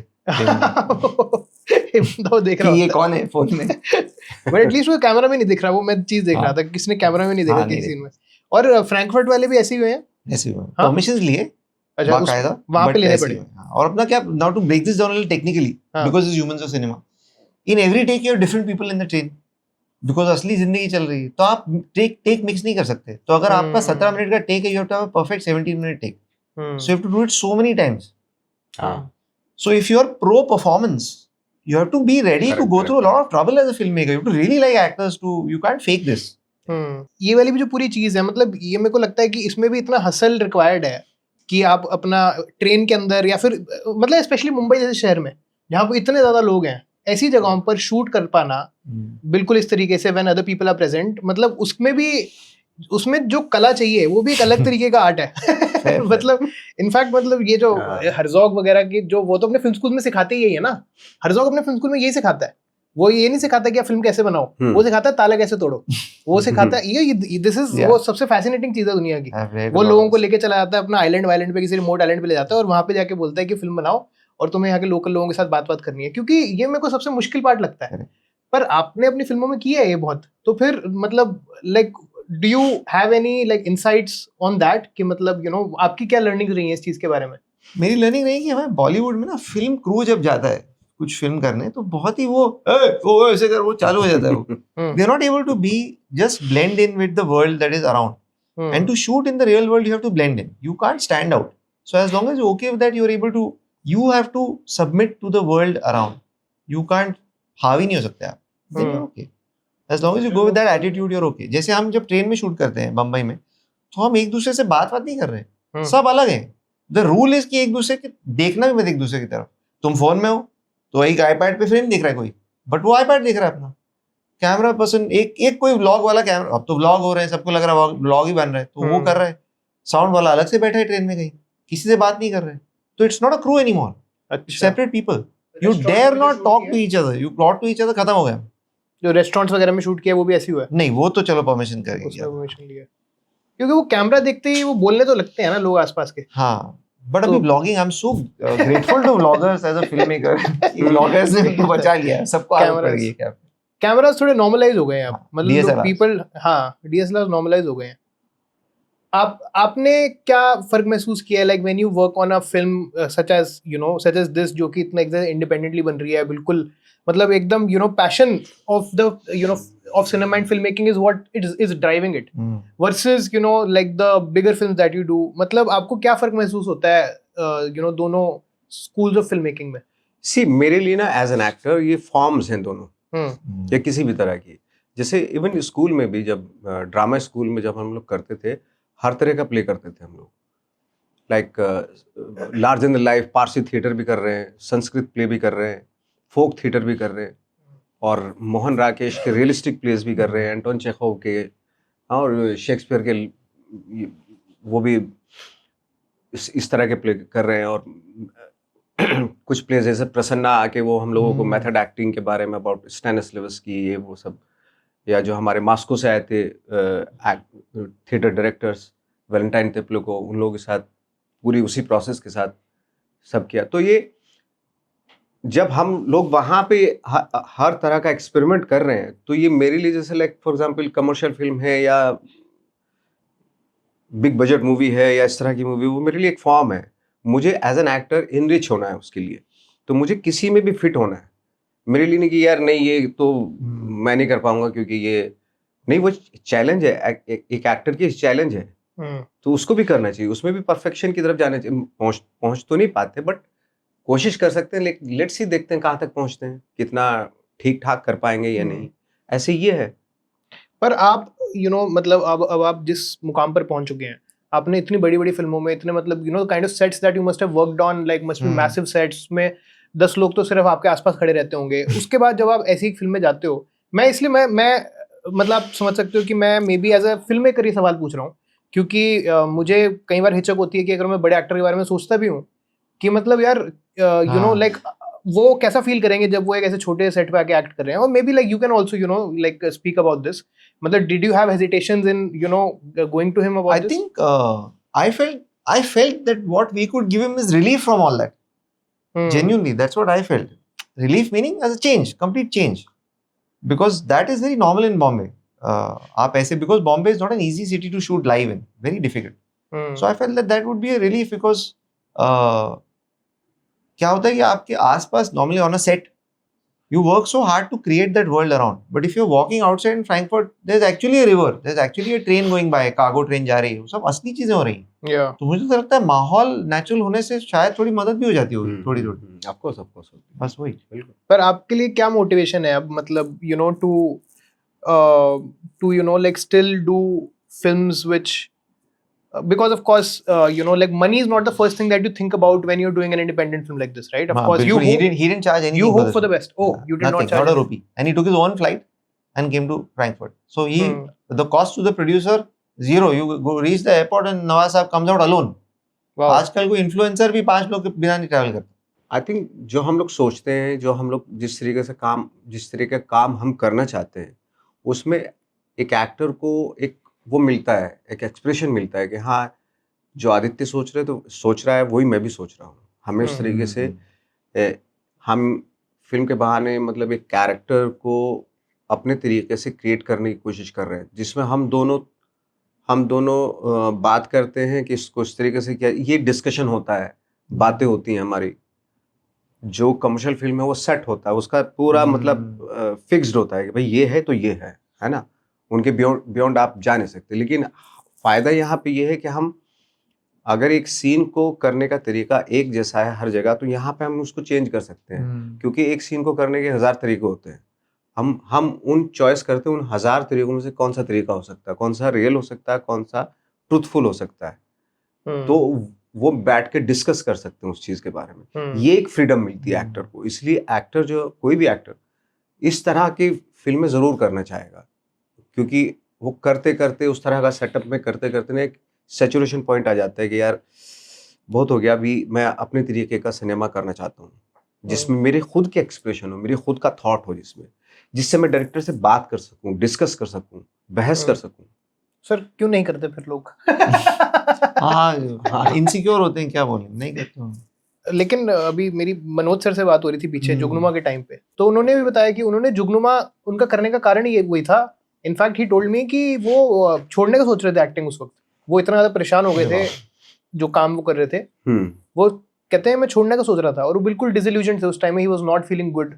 तो देख रहा ये कौन है फोन में। बट एटलीस्ट वो कैमरा में नहीं दिख रहा, वो मैं चीज देख रहा था किसने कैमरा में नहीं देखा किसी सीन में। और फ्रैंकफर्ट वाले भी ऐसे ही हुए हैं, ऐसे हुए परमिशंस लिए बाकायदा वहां पे लेने पड़े। और अपना क्या, now to break this down a little technically, because is humans of cinema, in every take you have different people in the train, because असली जिंदगी चल रही है, तो आप टेक मिक्स नहीं कर सकते। तो अगर आपका 17 मिनट का टेक है, you have to have a perfect 17 minute take, so you have to do it so many times. So if you are pro performance, you have to be ready to go through a lot of trouble as a filmmaker. You have to really like actors to, you can't fake this. ये वाली भी जो पूरी चीज है, मतलब ये मेरे को लगता है कि इसमें भी इतना हसल रिक्वायर्ड है कि आप अपना ट्रेन के अंदर या फिर मतलब स्पेशली मुंबई जैसे शहर में जहाँ पर इतने ज्यादा लोग हैं, ऐसी जगहों पर शूट कर पाना बिल्कुल इस तरीके से when other people are present, मतलब उसमें जो कला चाहिए वो भी एक अलग तरीके का आर्ट है। मतलब इनफैक्ट मतलब ये जो हरजोग वगैरह की जो, वो तो अपने फिल्म स्कूल में सिखाते ही है ना। हरजोग अपने फिल्म स्कूल में यही सिखाता है, वो ये नहीं सिखाता कि आप फिल्म कैसे बनाओ, वो सिखाता है ताला कैसे तोड़ो, वो सिखाता है ये दिस इज वो सबसे फैसिनेटिंग चीज है दुनिया की। वो लोगों को लेके चला जाता है अपना आइलैंड पे, किसी रिमोट आइलैंड पे ले जाता है और वहां पे जाके बोलता है कि फिल्म बनाओ और तुम्हें यहाँ के लोकल लोगों के साथ बात करनी है, क्योंकि ये मेरे को सबसे मुश्किल पार्ट लगता है। पर आपने अपनी फिल्मों में किया है ये बहुत, तो फिर मतलब like do you have any like insights on that कि मतलब यू नो आपकी क्या लर्निंग रही है इस चीज के बारे में? मेरी लर्निंग रही कि हमें बॉलीवुड में ना फिल्म क्रू जब जाता है कुछ फिल्म करने तो बहुत ही वो ऐसे कर वो चालू हो जाता है वो they are not able to be just blend in with the world that is around and to shoot in the real world you have to blend in, you can't stand out. So as long as you okay with that you are able to, you have to submit to the world around, you can't हावी नहीं हो सकते आप, then you okay. As long as you go with that attitude you are okay. जैसे हम जब train में shoot करते हैं बम्बई में तो हम एक दूसरे से बात नहीं कर रहे हैं, सब अलग है. द रूल इज कि एक दूसरे के देखना भी मत एक दूसरे की तरफ. तुम फोन में हो तो एक आईपैड पे फिल्म देख रहा है कोई, बट वो आईपैड देख रहा है अपना. कैमरा पर्सन एक कोई व्लॉग वाला कैमरा, अब तो व्लॉग हो रहे हैं, सबको लग रहा है व्लॉग ही बन रहा है तो वो कर रहा है. साउंड वाला अलग से बैठा है ट्रेन में कहीं, किसी से बात नहीं कर रहे. तो it's not a crew anymore, separate people. You dare not talk to each other, you talk to each other, खत्म हो गया. जो रेस्टोरेंट्स वगैरह में शूट किया वो भी ऐसे हुआ है? नहीं वो तो चलो परमिशन करेंगे, उसने परमिशन लिया क्योंकि वो कैमरा देखते ही वो बोलने तो लगते हैं ना लोग आसपास के. हाँ बट अभी blogging I am so grateful to vloggers as a film maker. Vloggers ने हमको बचा लिया, सबको आगे बढ़ गई है. कैमरास थोड़े नॉर्मलाइज हो गए हैं अब, मतलब पीपल, हाँ डीएसएलआर नॉर्मलाइज हो गए हैं. आपने क्या फर्क महसूस किया है like when you work on a film such as this जो कि इतना इंडिपेंडेंटली बन रही है, बिल्कुल मतलब एकदम passion of the of cinema and filmmaking is what is driving it versus like the bigger films that you do. मतलब आपको क्या फर्क महसूस होता है दोनों schools of filmmaking में? सी मेरे लिए ना एज एन एक्टर ये फॉर्म्स हैं दोनों, या किसी भी तरह की. जैसे इवन स्कूल में भी जब ड्रामा स्कूल में जब हम लोग करते थे, हर तरह का प्ले करते थे हम लोग. Like large in the life Parsi theatre भी कर रहे हैं, संस्कृत प्ले भी कर रहे हैं, फोक थिएटर भी कर रहे हैं, और मोहन राकेश के रियलिस्टिक प्लेस भी कर रहे हैं, एंटोन चेखोव के और शेक्सपियर के वो भी इस तरह के प्ले कर रहे हैं. और कुछ प्लेस जैसे प्रसन्ना आके वो हम लोगों को मेथड एक्टिंग के बारे में अबाउट स्टैनिस्लैवस्की ये वो सब, या जो हमारे मॉस्को से आए थे थिएटर डायरेक्टर्स वैलेंटाइन तेपलो उन लोगों के साथ पूरी उसी प्रोसेस के साथ सब किया. तो ये जब हम लोग वहाँ पे हर तरह का एक्सपेरिमेंट कर रहे हैं तो ये मेरे लिए जैसे like for example commercial film है या बिग बजट मूवी है या इस तरह की मूवी, वो मेरे लिए एक फॉर्म है. मुझे एज एन एक्टर इनरिच होना है उसके लिए, तो मुझे किसी में भी फिट होना है. मेरे लिए नहीं कि यार नहीं ये तो मैं नहीं कर पाऊंगा क्योंकि ये नहीं, वो चैलेंज है, एक एक्टर की चैलेंज है, तो उसको भी करना चाहिए. उसमें भी परफेक्शन की तरफ जाना चाहिए. पहुंच तो नहीं पाते बट कोशिश कर सकते हैं. लेट्स सी देखते हैं कहाँ तक पहुंचते हैं, कितना ठीक ठाक कर पाएंगे या नहीं. ऐसे ये है. पर आप मतलब अब आप जिस मुकाम पर पहुंच चुके हैं, आपने इतनी बड़ी बड़ी फिल्मों में इतने मतलब kind of sets that you must have worked on, like must be massive sets में 10 लोग तो सिर्फ आपके आसपास खड़े रहते होंगे. उसके बाद जब आप ऐसी एक फिल्म में जाते हो, मैं मतलब आप समझ सकते हो कि मैं maybe as a film maker ही सवाल पूछ रहा हूँ, क्योंकि मुझे कई बार हिचक होती है कि अगर मैं बड़े एक्टर के बारे में सोचता भी हूँ कि मतलब यार लाइक वो कैसा फील करेंगे जब वो एक ऐसे छोटे सेट पे आके एक्ट कर रहे हैं. और maybe like you can also like speak about this. मतलब did you have hesitations in going to him about this? I think I felt that what we could give him is relief from all that. Genuinely, that's what I felt. Relief meaning as a change, complete change. Because that is very normal in Bombay. आप ऐसे, because Bombay is not an easy city to shoot live in, very difficult. So I felt that would be a relief because क्या होता है कि आपके आसपास normally on a set you work so hard to create that world around, but if you're walking outside in Frankfurt there's actually a river, there's actually a train going by, cargo train जा रही है, वो सब असली चीजें हो रही हैं. तो मुझे तो लगता है माहौल नेचुरल होने से शायद थोड़ी मदद भी हो जाती होगी, थोड़ी ऑफ कोर्स बस वही. बिल्कुल. पर आपके लिए क्या मोटिवेशन है अब, मतलब to like still do films which because of course like money is not the first thing that you think about when you're doing an independent film like this, right? Of course he didn't charge anything. You hope for the best. You did nothing, not charge not a rupee, and he took his own flight and came to Frankfurt. So the cost to the producer zero. You go reach the airport and Nawaz Saab comes out alone. Wow. आजकल कोई influencer भी 5 लोग के बिना नहीं travel करता. I think जो हम लोग सोचते हैं, जो हम लोग जिस तरीके का काम हम करना चाहते हैं, उसमें एक एक्टर को एक वो मिलता है, एक एक्सप्रेशन मिलता है कि हाँ जो आदित्य सोच रहा है वही मैं भी सोच रहा हूँ. हमें उस तरीके से हम फिल्म के बहाने मतलब एक कैरेक्टर को अपने तरीके से क्रिएट करने की कोशिश कर रहे हैं जिसमें हम दोनों हम दोनों बात करते हैं कि इसको इस तरीके से क्या, ये डिस्कशन होता है, बातें होती हैं हमारी। जो कमर्शियल फिल्म है वो सेट होता है, उसका पूरा मतलब फिक्स्ड होता है कि भाई ये है तो ये है ना, उनके बियॉन्ड आप जा नहीं सकते। लेकिन फायदा यहाँ पे ये है कि हम अगर एक सीन को करने का तरीका एक जैसा है हर जगह, तो यहाँ पे हम उसको चेंज कर सकते हैं, क्योंकि एक सीन को करने के 1000 तरीके होते हैं। हम उन चॉइस करते हैं उन 1000 तरीकों में से कौन सा तरीका हो सकता है, कौन सा रियल हो सकता है, कौन सा ट्रूथफुल हो सकता है। तो वो बैठ के डिस्कस कर सकते हैं उस चीज के बारे में। ये एक फ्रीडम मिलती है एक्टर को, इसलिए एक्टर जो कोई भी एक्टर इस तरह की फिल्में जरूर करना चाहेगा, क्योंकि वो करते करते उस तरह का सेटअप में करते करते ना एक सैचुरेशन पॉइंट आ जाता है कि यार बहुत हो गया, अभी मैं अपने तरीके का सिनेमा करना चाहता हूँ जिसमें मेरे खुद के एक्सप्रेशन हो, मेरे खुद का थॉट हो, जिससे मैं डायरेक्टर से बात कर सकूं, डिस्कस कर सकूं, बहस कर सकूं। सर क्यों नहीं करते फिर लोग? हाँ इनसिक्योर होते हैं, क्या बोले, नहीं करते हैं। लेकिन अभी मेरी मनोज सर से बात हो रही थी पीछे जुगनुमा के टाइम पे, तो उन्होंने भी बताया कि उन्होंने जुगनुमा उनका करने का कारण ही वही था। इनफैक्ट ही टोल्ड मी कि वो छोड़ने का सोच रहे थे एक्टिंग उस वक्त, वो इतना ज्यादा परेशान हो गए थे जो काम वो कर रहे थे। वो कहते हैं मैं छोड़ने का सोच रहा था और वो बिल्कुल डिसइल्यूजन थे उस टाइम में, he was not feeling good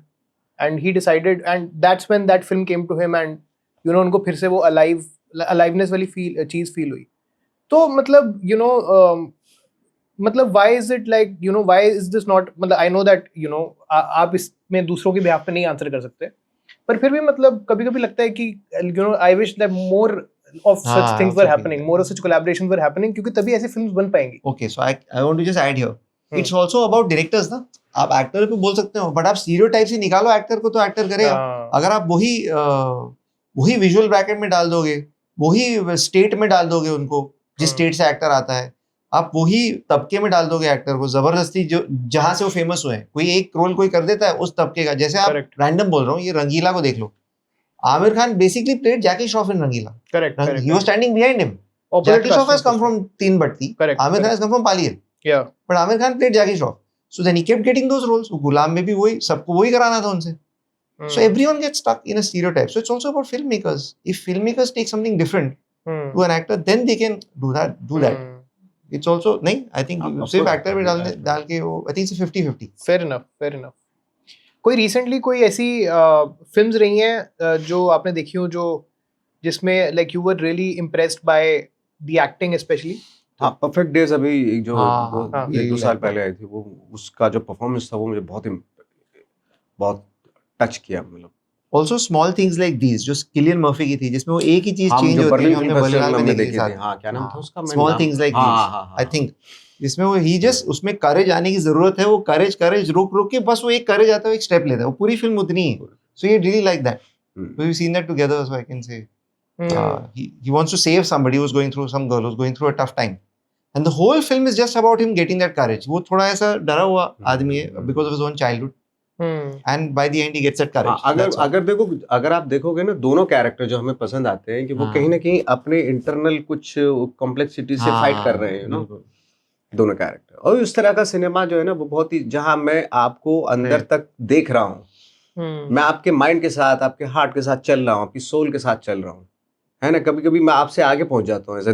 and he decided, and that's when that film came to him, and you know उनको फिर से वो अलाइवनेस वाली चीज फील हुई। तो मतलब यू नो मतलब why is it like, you know why is this not, मतलब I know that you know आप इसमें दूसरों के बिहाफ पे नहीं आंसर कर सकते, पर फिर भी मतलब कभी कभी लगता है कि you know I wish that more of such things were happening, more of such collaborations were happening, क्योंकि तभी ऐसे फिल्म्स बन पाएंगी। Okay, so I want to just add here. It's also about directors ना, आप एक्टर पे बोल सकते हो, बट आप स्टीरियोटाइप से निकालो एक्टर को तो एक्टर करेगा। अगर आप वही विजुअल ब्रैकेट में डाल दोगे, वही स्टेट में डाल दोगे उनको, जिस स्टेट से एक्टर आता है, आप वही तबके में डाल दोगे एक्टर को जबरदस्ती, जो जहां से वो फेमस हुए। कोई एक रोल कोई कर देता है उस तबके का, जैसे आप रैंडम बोल रहा हूँ, ये रंगीला को देख लो, Aamir Khan basically played Jackie Shroff in Rangila. Correct. He was standing behind him. Jackie Shroff has come from Teen Batti. Amir Khan has come from Paliyar. Yeah. But Amir Khan played Jackie Shroff. So then he kept getting those roles. Gulam में भी वही, सबको वही कराना था उनसे. So everyone gets stuck in a stereotype. So it's also about filmmakers. If filmmakers take something different to an actor, then they can do that. It's also नहीं, I think सिर्फ एक्टर में डाल के वो, I think it's 50-50. Fair enough. कोई recently कोई ऐसी films रही हैं जो आपने देखी हो, जो जिसमें like you were really impressed by the acting specially? हाँ, परफेक्ट डेज अभी जो 1-2 साल पहले आई थी, वो उसका जो परफॉर्मेंस था वो मुझे बहुत टच किया। मतलब Also small things like these, जो किलियन मर्फी की थी, जिसमें वो एक ही चीज चेंज होती है, हमने बर्लिन में देखी थी। हाँ, क्या नाम था उसका? Small things like these, I think इसमें वो ही जस्ट, उसमें करेज आने की जरूरत है, वो करेज रुक के बस वो एक करेज आता है, एक स्टेप लेता है, वो पूरी फिल्म उतनी ही। So you really like that. We've seen that together, so I can say he wants to save somebody who's going through, some girl who's going through a tough time, and the whole film is just about him getting that courage. वो थोड़ा ऐसा डरा हुआ आदमी है because of his own childhood, and by the end he gets that courage. अगर आप देखोगे ना, दोनों कैरेक्टर जो हमें पसंद आते हैं कि वो कहीं ना कहीं अपने इंटरनल कुछ कॉम्प्लेक्सिटी से फाइट कर रहे हैं ना, दोनों कैरेक्टर। और उस तरह का सिनेमा जो है ना, वो बहुत ही, जहां मैं आपको अंदर तक देख रहा हूँ, मैं आपके माइंड के साथ, आपके हार्ट के साथ चल रहा हूँ, आपकी सोल के साथ चल रहा हूँ, है ना। कभी कभी मैं आपसे आगे पहुंच जाता हूँ एज ए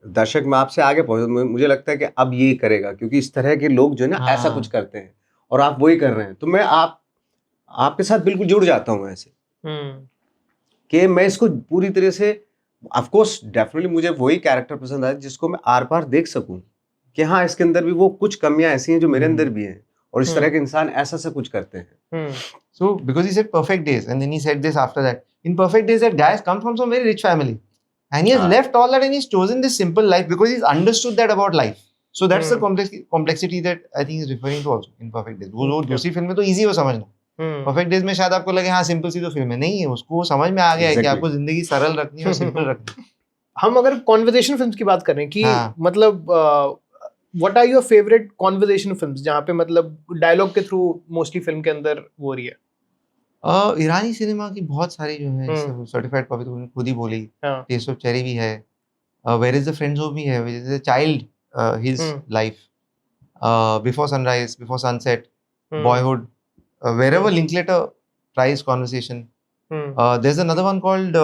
दर्शक मैं आपसे आगे पहुंच, मुझे लगता है कि अब ये करेगा, क्योंकि इस तरह के लोग जो है ना ऐसा कुछ करते हैं और आप वही कर रहे हैं, तो मैं आपके साथ बिल्कुल जुड़ जाता हूँ ऐसे कि मैं इसको पूरी तरह से, ऑफ कोर्स डेफिनेटली मुझे वही कैरेक्टर पसंद आया जिसको मैं आर पार देख सकूं कि हाँ, इसके अंदर भी वो कुछ कमियां ऐसी हैं जो मेरे अंदर भी हैं, और इस तरह के इंसान ऐसा कुछ करते हैं। So because he said perfect days, and then he said this after that, in perfect days that guy has come from some very rich family, and he has left all that and he's chosen this simple life because he's understood that about life. So that's the complexity that I think he's referring to also in perfect days. वो दूसरी film में तो easy हो समझना, perfect days में शायद आपको लगे हाँ सिंपल सी तो फिल्म है, नहीं है, उसको समझ में आ गया है कि आपको जिंदगी सरल रखनी है और सिंपल रखनी है। हम अगर कॉन्वर्सेशन फिल्म्स की बात करें कि मतलब what are your favourite conversation films जहाँ पे मतलब डायलॉग के थ्रू मोस्टली फिल्म के अंदर वो रही है? ईरानी सिनेमा की बहुत सारी जो है, सर्टिफाइड कॉपी तो खुद ही बोली, टेस्ट ऑफ चेरी भी है, where is the friends of me है, which is a child his life, before sunrise, before sunset, boyhood, wherever Linklater tries conversation. There's another one called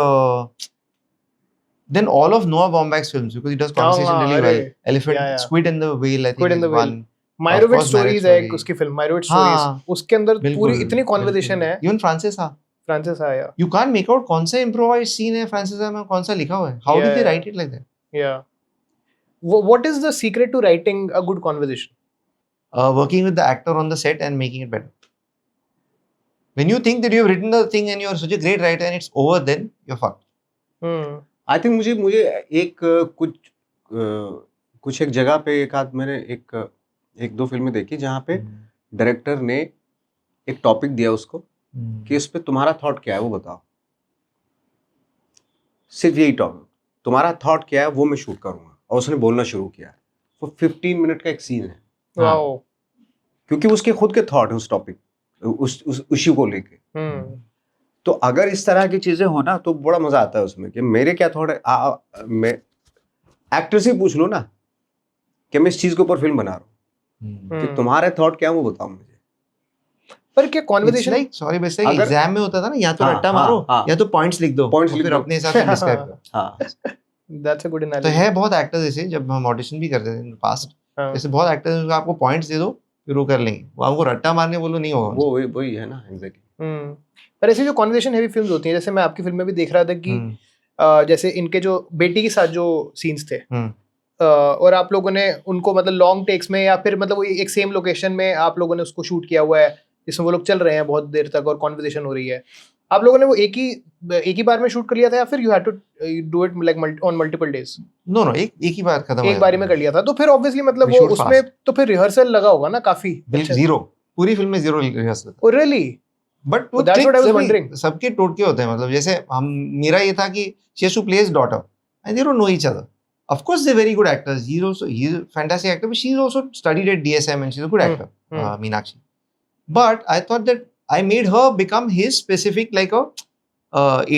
Then all of Noah Baumbach's films, because he does conversation really well. Elephant, yeah. Squid and the Whale, I think. Squid and the is Whale. one. Meyerowitz course, Stories है एक उसकी film, Meyerowitz Stories. उसके अंदर पूरी इतनी conversation है. Even Francis Ha. Francis Ha, yeah. You can't make out कौन सा improvised scene है Francis Ha में, कौन सा लिखा हुआ है. How did they write it like that? Yeah. What is the secret to writing a good conversation? Working with the actor on the set and making it better. When you think that you have written the thing and you are such a great writer and it's over, then you're fucked. I think मुझे एक कुछ एक जगह पे एक आध मैंने एक दो फिल्में देखी जहाँ पे डायरेक्टर ने एक टॉपिक दिया उसको कि इस पे तुम्हारा थॉट क्या है वो बताओ. सिर्फ यही टॉपिक, तुम्हारा थॉट क्या है वो मैं शूट करूंगा. और उसने बोलना शुरू किया. वो 15 मिनट का एक सीन है. वाओ. क्योंकि उसके खुद के थॉट है उस टॉपिक, उस इश्यू को लेके. तो अगर इस तरह की चीजें हो ना तो बड़ा मजा आता है उसमें कि मेरे क्या थॉट है. मैं एक्टर से पूछ लो ना कि मैं इस चीज के ऊपर फिल्म बना रहा हूँ, कि तुम्हारे थॉट क्या है वो बताओ मुझे. पर क्या कॉन्वर्सेशन लाइक सॉरी बस एग्जाम में होता था ना, या तो रट्टा मारो या तो पॉइंट्स लिख दो, फिर अपने हिसाब से डिस्क्राइब करो. हाँ, दैट्स अ गुड एनालिसिस. तो है बहुत एक्टर्स ऐसे, जब हम ऑडिशन भी करते थे इन पास्ट, ऐसे बहुत एक्टर्स हैं आपको पॉइंट्स दे दो फिर वो कर लेंगे. वो आपको रट्टा मारने बोलो नहीं होगा. वो वही है ना, एग्जैक्टली. पर ऐसी जो कॉन्वर्सेशन हेवी फिल्म्स होती हैं, जैसे मैं आपकी फिल्म में भी देख रहा था कि जैसे इनके जो बेटी के साथ जो सीन्स थे और आप लोगों ने उनको मतलब लॉन्ग टेक्स में या फिर मतलब एक सेम लोकेशन में आप लोगों ने उसको शूट किया हुआ है जिसमें वो लोग चल रहे हैं बहुत देर तक और कॉन्वर्सेशन हो रही है. आप लोगों ने वो एक ही बार में शूट कर लिया था या फिर you had to do it like on multiple days? No एक ही बार खत्म, एक बार में कर लिया था. तो फिर ऑब्वियसली मतलब वो उसमें तो फिर रिहर्सल लगा होगा ना काफी. जीरो, पूरी फिल्म में zero rehearsal. Oh really? But वो सबके टोटके होते हैं. मतलब जैसे मेरा ये था कि she has to play his daughter and they don't know each other. Of course they're very good actors. He's a fantastic actor, but she's also studied at DSM and she's a good actor, Meenakshi. But I thought that I made her become his specific like a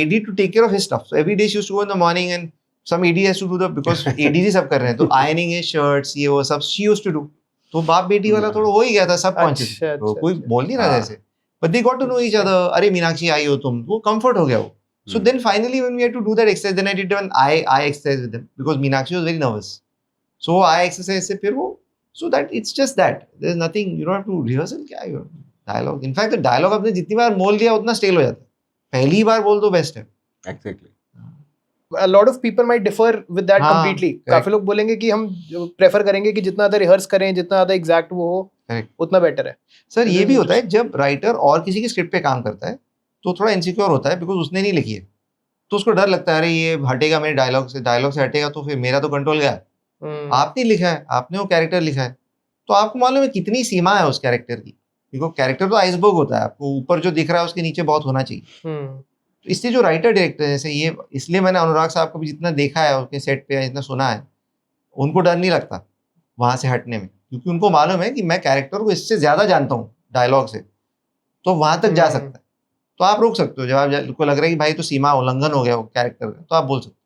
AD to take care of his stuff. So every day she used to go in the morning and some AD has to do the, because AD ही सब कर रहे हैं तो ironing his shirts ये वो सब she used to do. तो बाप बेटी वाला थोड़ा हो ही गया था सब कॉन्शियस. तो कोई बोल नहीं रहा था ऐसे. But they got to know each other. अरे मीनाक्षी आई हो तुम, वो comfort हो गया वो. So then finally when we had to do that exercise, then I did an eye exercise with them because Meenakshi was very nervous. So eye exercise से फिर वो, so that it's just that. There's nothing, you don't have to rehearsal क्या है dialogue. In fact the dialogue आपने जितनी बार मोल दिया उतना stale हो जाता है. पहली बार बोल दो best है. Exactly. A lot of people might differ with that completely. काफी लोग बोलेंगे कि हम प्रेफर करेंगे कि जितना ज़्यादा रिहर्स करें, जितना ज़्यादा एग्जैक्ट वो हो उतना बेटर है. सर ये भी होता है जब राइटर और किसी की स्क्रिप्ट पे काम करता है तो थोड़ा इनसिक्योर होता है बिकॉज उसने नहीं लिखी है तो उसको डर लगता है अरे ये हटेगा मेरे डायलॉग से हटेगा तो फिर मेरा तो कंट्रोल गया. आपने लिखा है, आपने वो कैरेक्टर लिखा है तो आपको मालूम है कितनी सीमा है उस कैरेक्टर की. बिकॉज कैरेक्टर तो आइसबर्ग होता है, आपको ऊपर जो दिख रहा है उसके नीचे बहुत होना चाहिए. तो इससे जो राइटर डायरेक्टर जैसे ये, इसलिए मैंने अनुराग साहब को भी जितना देखा है उसके सेट पे जितना सुना है, उनको डर नहीं लगता वहां से हटने में क्योंकि उनको मालूम है कि मैं कैरेक्टर को इससे ज्यादा जानता हूँ डायलॉग से, तो वहां तक जा सकता है. तो आप रोक सकते हो जब आपको लग रहा है कि भाई तो सीमा उल्लंघन हो गया वो कैरेक्टर का, तो आप बोल सकते हो.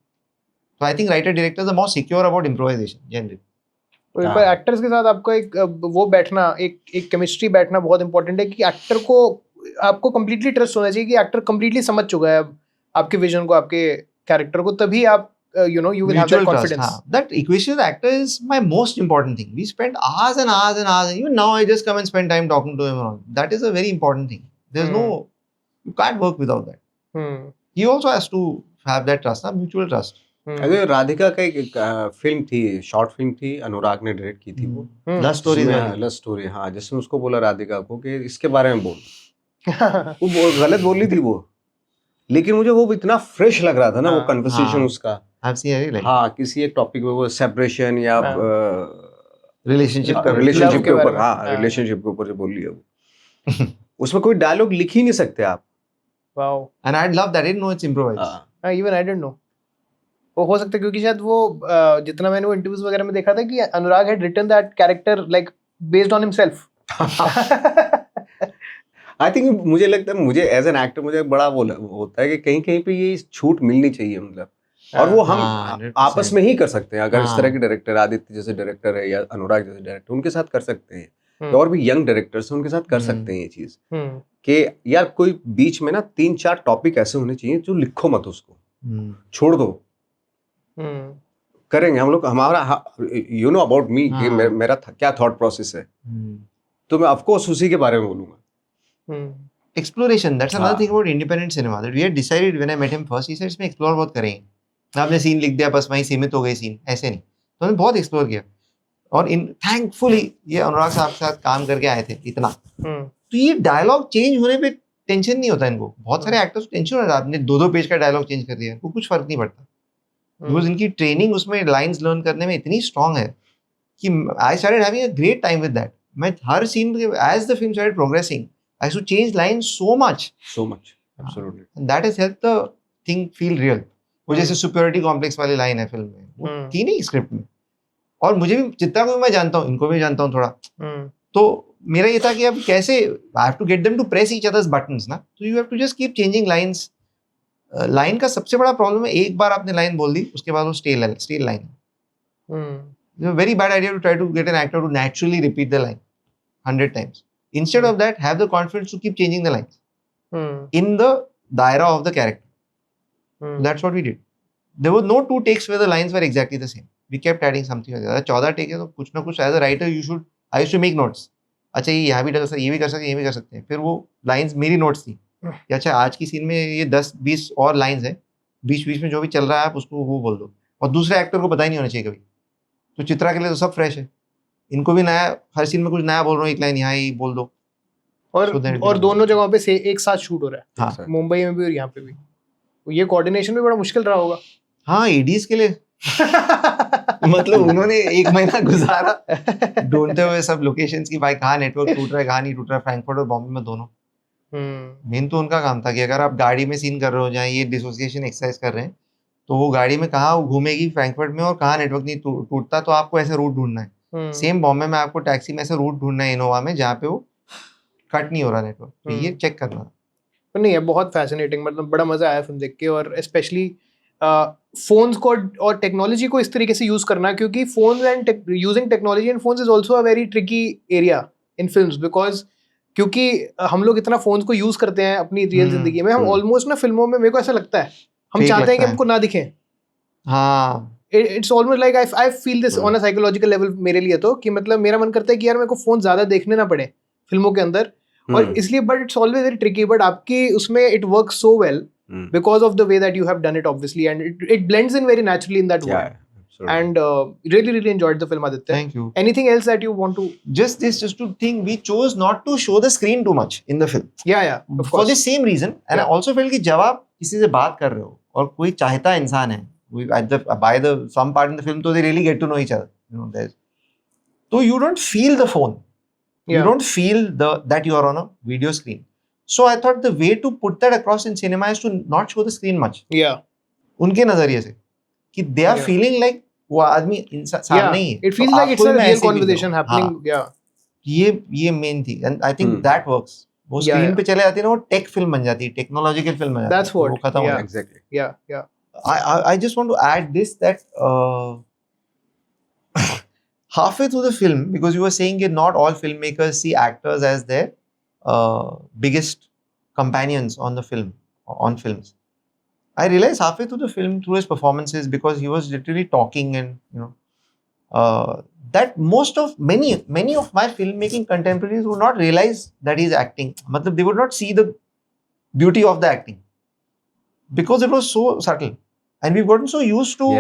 तो I think writer directors are more secure about improvisation generally. तो पर एक्टर्स के साथ आपका एक वो बैठना, एक केमिस्ट्री बैठना बहुत इंपॉर्टेंट है कि एक्टर को आपको कंप्लीटली ट्रस्ट होना चाहिए कि एक्टर कंप्लीटली समझ चुका है आपके विजन को, आपके कैरेक्टर को, तभी आप you will have that confidence. That equation with actor is my most important thing. We spend hours and hours and hours. Even now, I just come and spend time talking to him. That is a very important thing. There's no, you can't work without that. He also has to have that trust, mutual trust. अगर राधिका का एक film थी, short film थी, अनुराग ने direct की थी वो, love story. हाँ, जिसमें उसको बोला राधिका को कि इसके बारे में बोल. वो गलत बोली थी वो, लेकिन मुझे वो इतना फ्रेश लग रहा था ना वो कन्वर्सेशन उसका. हाँ, किसी एक टॉपिक पे वो सेपरेशन या रिलेशनशिप के ऊपर, हाँ रिलेशनशिप के ऊपर जो बोल लिया वो. उसमें कोई डायलॉग लिख ही नहीं सकते आप. Wow. And I love that. I didn't know it's improvised. Even I didn't know. वो हो सकता है क्योंकि शायद वो जितना मैंने वो इंटरव्यूज वगैरह में देखा था कि अनुराग had written that character like based on himself. I think मुझे लगता है, मुझे एज एन एक्टर मुझे बड़ा वो होता है कि कहीं कहीं पे ये छूट मिलनी चाहिए, मतलब. और वो हम आपस में ही कर सकते हैं अगर इस तरह के डायरेक्टर, आदित्य जैसे डायरेक्टर है या अनुराग जैसे डायरेक्टर, उनके साथ कर सकते हैं. और भी यंग डायरेक्टर्स हैं उनके साथ कर सकते हैं ये चीज कि यार कोई बीच में ना 3-4 टॉपिक ऐसे होने चाहिए जो लिखो मत, उसको छोड़ दो. करेंगे हम लोग, हमारा यू नो अबाउट मी कि हाँ। मेरा क्या थॉट प्रोसेस है, तो मैं ऑफ कोर्स उसी के बारे में बोलूंगा। एक्सप्लोरेशन, दैट्स अनदर हाँ। Thing about independent cinema, that we had decided when I met him first, he said इसमें एक्सप्लोर बहुत करेंगे। आपने सीन लिख दिया बस वहीं सीमित हो गए सीन, ऐसे नहीं, तो हमने बहुत एक्सप्लोर किया। और इन थैंकफुली ये अनुराग साहब के साथ काम करके आए थे इतना, तो ये डायलॉग चेंज होने पे टेंशन नहीं होता इनको। बहुत सारे एक्टर्स को टेंशन होता है, आपने 2-2 पेज का डायलॉग चेंज कर दिया, इनको कुछ फर्क नहीं पड़ता, बिकॉज इनकी ट्रेनिंग उसमें लाइंस लर्न करने में इतनी स्ट्रांग है कि I started having a great time with that. मैं हर scene as the film started progressing I used to change line so much, absolutely. That has helped the thing feel real. वो जैसे superiority complex वाली line है film में, वो थी नहीं स्क्रिप्ट में, और मुझे भी चित्रा को भी मैं जानता हूँ, इनको भी जानता हूँ थोड़ा, तो मेरा ये था कि अब कैसे I have to get them to press each others buttons ना, तो you have to just keep changing lines. Line का सबसे बड़ा प्रॉब्लम है, एक बार आपने लाइन बोल दी उसके बाद वो स्टेल लाइन है। Very bad idea to try to get an actor to naturally repeat the line 100 times. Instead of that, have the confidence to keep changing the lines in the daira of the character. So that's what we did. There were no 2 takes where the lines were exactly the same. We kept adding something or the other. 14 take है तो कुछ ना कुछ as a writer you should, I used to make notes. अच्छा ये यहाँ भी कर सकते हैं, ये भी कर सकते हैं, ये भी कर सकते हैं। फिर वो लाइंस मेरी नोट्स थी कि अच्छा आज की सीन में ये 10-20 और लाइंस है, बीच में जो भी चल रहा है आप उसको वो बोल दो, और दूसरे एक्टर को पता ही नहीं होना चाहिए कभी। तो चित्रा के लिए तो सब फ्रेश है, इनको भी नया, हर सीन में कुछ नया बोल रहा हूँ, एक लाइन यहाँ ही बोल दो। और दोनों जगहों पे से एक साथ शूट हो रहा है, हाँ। मुंबई में भी और यहाँ पे भी, ये कोऑर्डिनेशन भी बड़ा मुश्किल रहा होगा। हाँ, एडीज के लिए मतलब उन्होंने 1 महीना गुजारा ढूंढते हुए सब लोकेशंस की, भाई कहाँ नेटवर्क टूट रहा है कहाँ नहीं टूट रहा है, फ्रैंकफर्ट और बॉम्बे में दोनों। मेन तो उनका काम था कि अगर आप गाड़ी में सीन कर रहे हो जहाँ ये डिसोसिएशन एक्सरसाइज कर रहे हैं, तो वो गाड़ी में कहाँ घूमेगी फ्रैंकफर्ट में और कहाँ नेटवर्क नहीं टूटता, तो आपको ऐसे रूट ढूंढना है। सेम बॉम्बे में आपको टैक्सी में ऐसे रूट ढूंढना है इनोवा में जहाँ पे वो कट नहीं हो रहा नेटवर्क, तो ये चेक करना। पर नहीं है, बहुत फैसिनेटिंग, मतलब बड़ा मजा आया फिल्म देख के, और स्पेशली फोन्स को और टेक्नोलॉजी को इस तरीके से यूज करना, क्योंकि phones and using technology and phones is also a very tricky area in films, because क्योंकि हम लोग इतना फोन्स को यूज करते हैं अपनी रियल जिंदगी में, हम ऑलमोस्ट ना फिल्मों में, मेरे को ऐसा लगता है हम चाहते हैं कि हमको ना दिखें। हाँ, it's almost like I feel this on a psychological level मेरे लिए, तो कि मतलब मेरा मन करता है कि यार मेरे को फोन ज्यादा देखने ना पड़े फिल्मों के अंदर, और इसलिए but it's always very tricky, but आपकी उसमें it work so well because of the way that you have done it, obviously, and it blends in very naturally in that world. And really enjoyed the film, Aditya. Thank you. Anything else that you want to? Just to think, we chose not to show the screen too much in the film. Yeah, of course. For the same reason, and I also felt कि जब आप किसी से बात कर रहे हो और कोई चाहता इंसान है, by the some part in the film, तो they really get to know each other. You know, so you don't feel the phone. You don't feel that you are on a video screen. So I thought the way to put that across in cinema is to not show the screen much. Yeah. उनके नजरिए से कि they are feeling like वो आदमी सामने ही है. It feels like it's a real conversation happening. Yeah. ये main थी, and I think that works. वो screen पे चले जाती है ना, वो टेक फिल्म बन जाती है, टेक्नोलॉजिकल फिल्म बन जाती है. That's what. वो खत्म हो Yeah. जाता है. Exactly. Yeah. I just want to add this, that halfway through the film, because you were saying that not all filmmakers see actors as their biggest companions on the film, on films. I realized halfway through the film, through his performances, because he was literally talking, and that many of my filmmaking contemporaries would not realize that he's acting. Matlab, they would not see the beauty of the acting because it was so subtle, and we've gotten so used to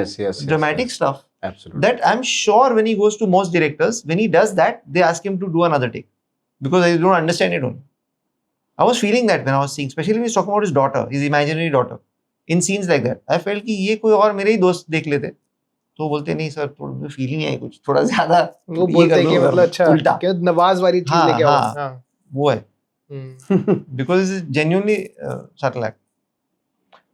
dramatic stuff. Absolutely. That I'm sure when he goes to most directors, when he does that, they ask him to do another take because they don't understand it only. I was feeling that when I was seeing, especially when he's talking about his daughter, his imaginary daughter, in scenes like that. I felt कि ये कोई और मेरे ही दोस्त देख लेते, तो बोलते नहीं सर, थोड़ा फील नहीं है कुछ, थोड़ा ज्यादा वो बोलते कि मतलब अच्छा उल्टा, क्या नवाज वाली चीज लेके आओ. हाँ, वो है, because it's genuinely subtle act.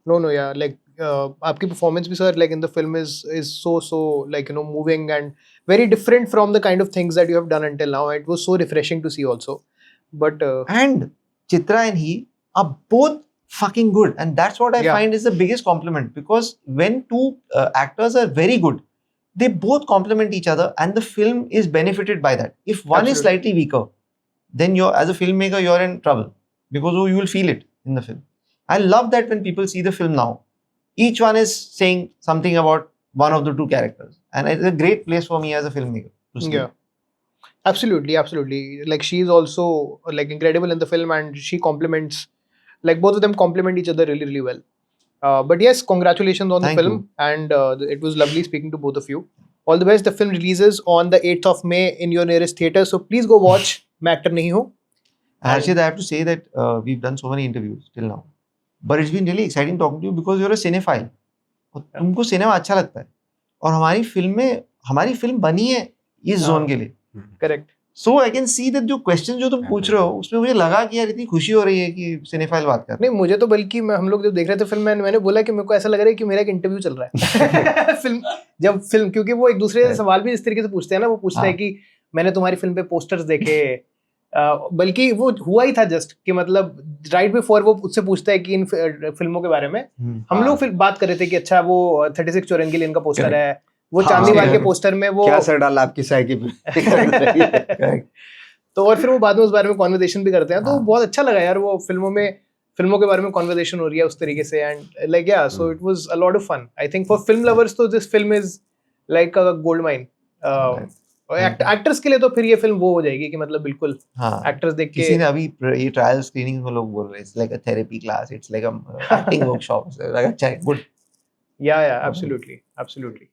No, yeah, like आपकी performance भी sir, like in the film is so like, you know, moving and very different from the kind of things that you have done until now. It was so refreshing to see also. But and Chitra and he are both fucking good, and that's what I find is the biggest compliment, because when two actors are very good, they both complement each other, and the film is benefited by that. If one is slightly weaker, then you're, as a filmmaker, you're in trouble, because you will feel it in the film. I love that when people see the film now, each one is saying something about one of the two characters, and it's a great place for me as a filmmaker to see. Yeah. Absolutely. Like she's also like incredible in the film, and she complements, like both of them complement each other really well. But yes, congratulations on the Thank film, and it was lovely speaking to both of you. All the best. The film releases on the 8th of May in your nearest theater, so please go watch मैं actor नहीं हूँ. Harshit, I have to say that we've done so many interviews till now, but it's been really exciting talking to you because you're a cinephile. और तुमको cinema अच्छा लगता है, और हमारी फिल्म बनी है इस जोन के लिए. Correct. So I can see that जो क्वेश्चन जो तुम पूछ रहे हो उसमें मुझे लगा कि यार इतनी खुशी हो रही है कि सिनेफाइल बात कर. नहीं, मुझे तो बल्कि हम लोग जब देख रहे थे फिल्म, मैंने बोला कि मेरे को ऐसा लग रहा है कि मेरा एक इंटरव्यू चल रहा है. फिल्म क्योंकि वो एक दूसरे से सवाल भी इस तरीके से पूछते हैं ना. वो पूछते हैं कि मैंने तुम्हारी फिल्म पे पोस्टर्स देखे, बल्कि वो हुआ ही था जस्ट कि मतलब राइट बिफोर वो उससे पूछता है कि इन फिल्मों के बारे में हम लोग फिर बात कर रहे थे कि अच्छा वो 36 चोरन के लिए इनका पोस्टर है, वो चांदीवाल के पोस्टर में वो क्या असर डाला आपकी साइकी पे. तो और फिर वो बाद में उस बारे में कॉन्वर्सेशन भी करते हैं, तो बहुत अच्छा लगा यार. वो फिल्मों के बारे में कॉन्वर्सेशन हो रही है उस तरीके से, and like yeah so it was a lot of fun. I think for film lovers तो this film is like a gold mine. Actors के लिए तो फिर ये फिल्म वो हो जाएगी कि मतलब बिल्कुल एक्टर्स देख के. किसी ने अभी ये ट्रायल स्क्रीनिंग में लोग बोल रहे हैं it's like a therapy class, it's like a acting workshop. अच्छा, गुड. या एब्सोल्युटली.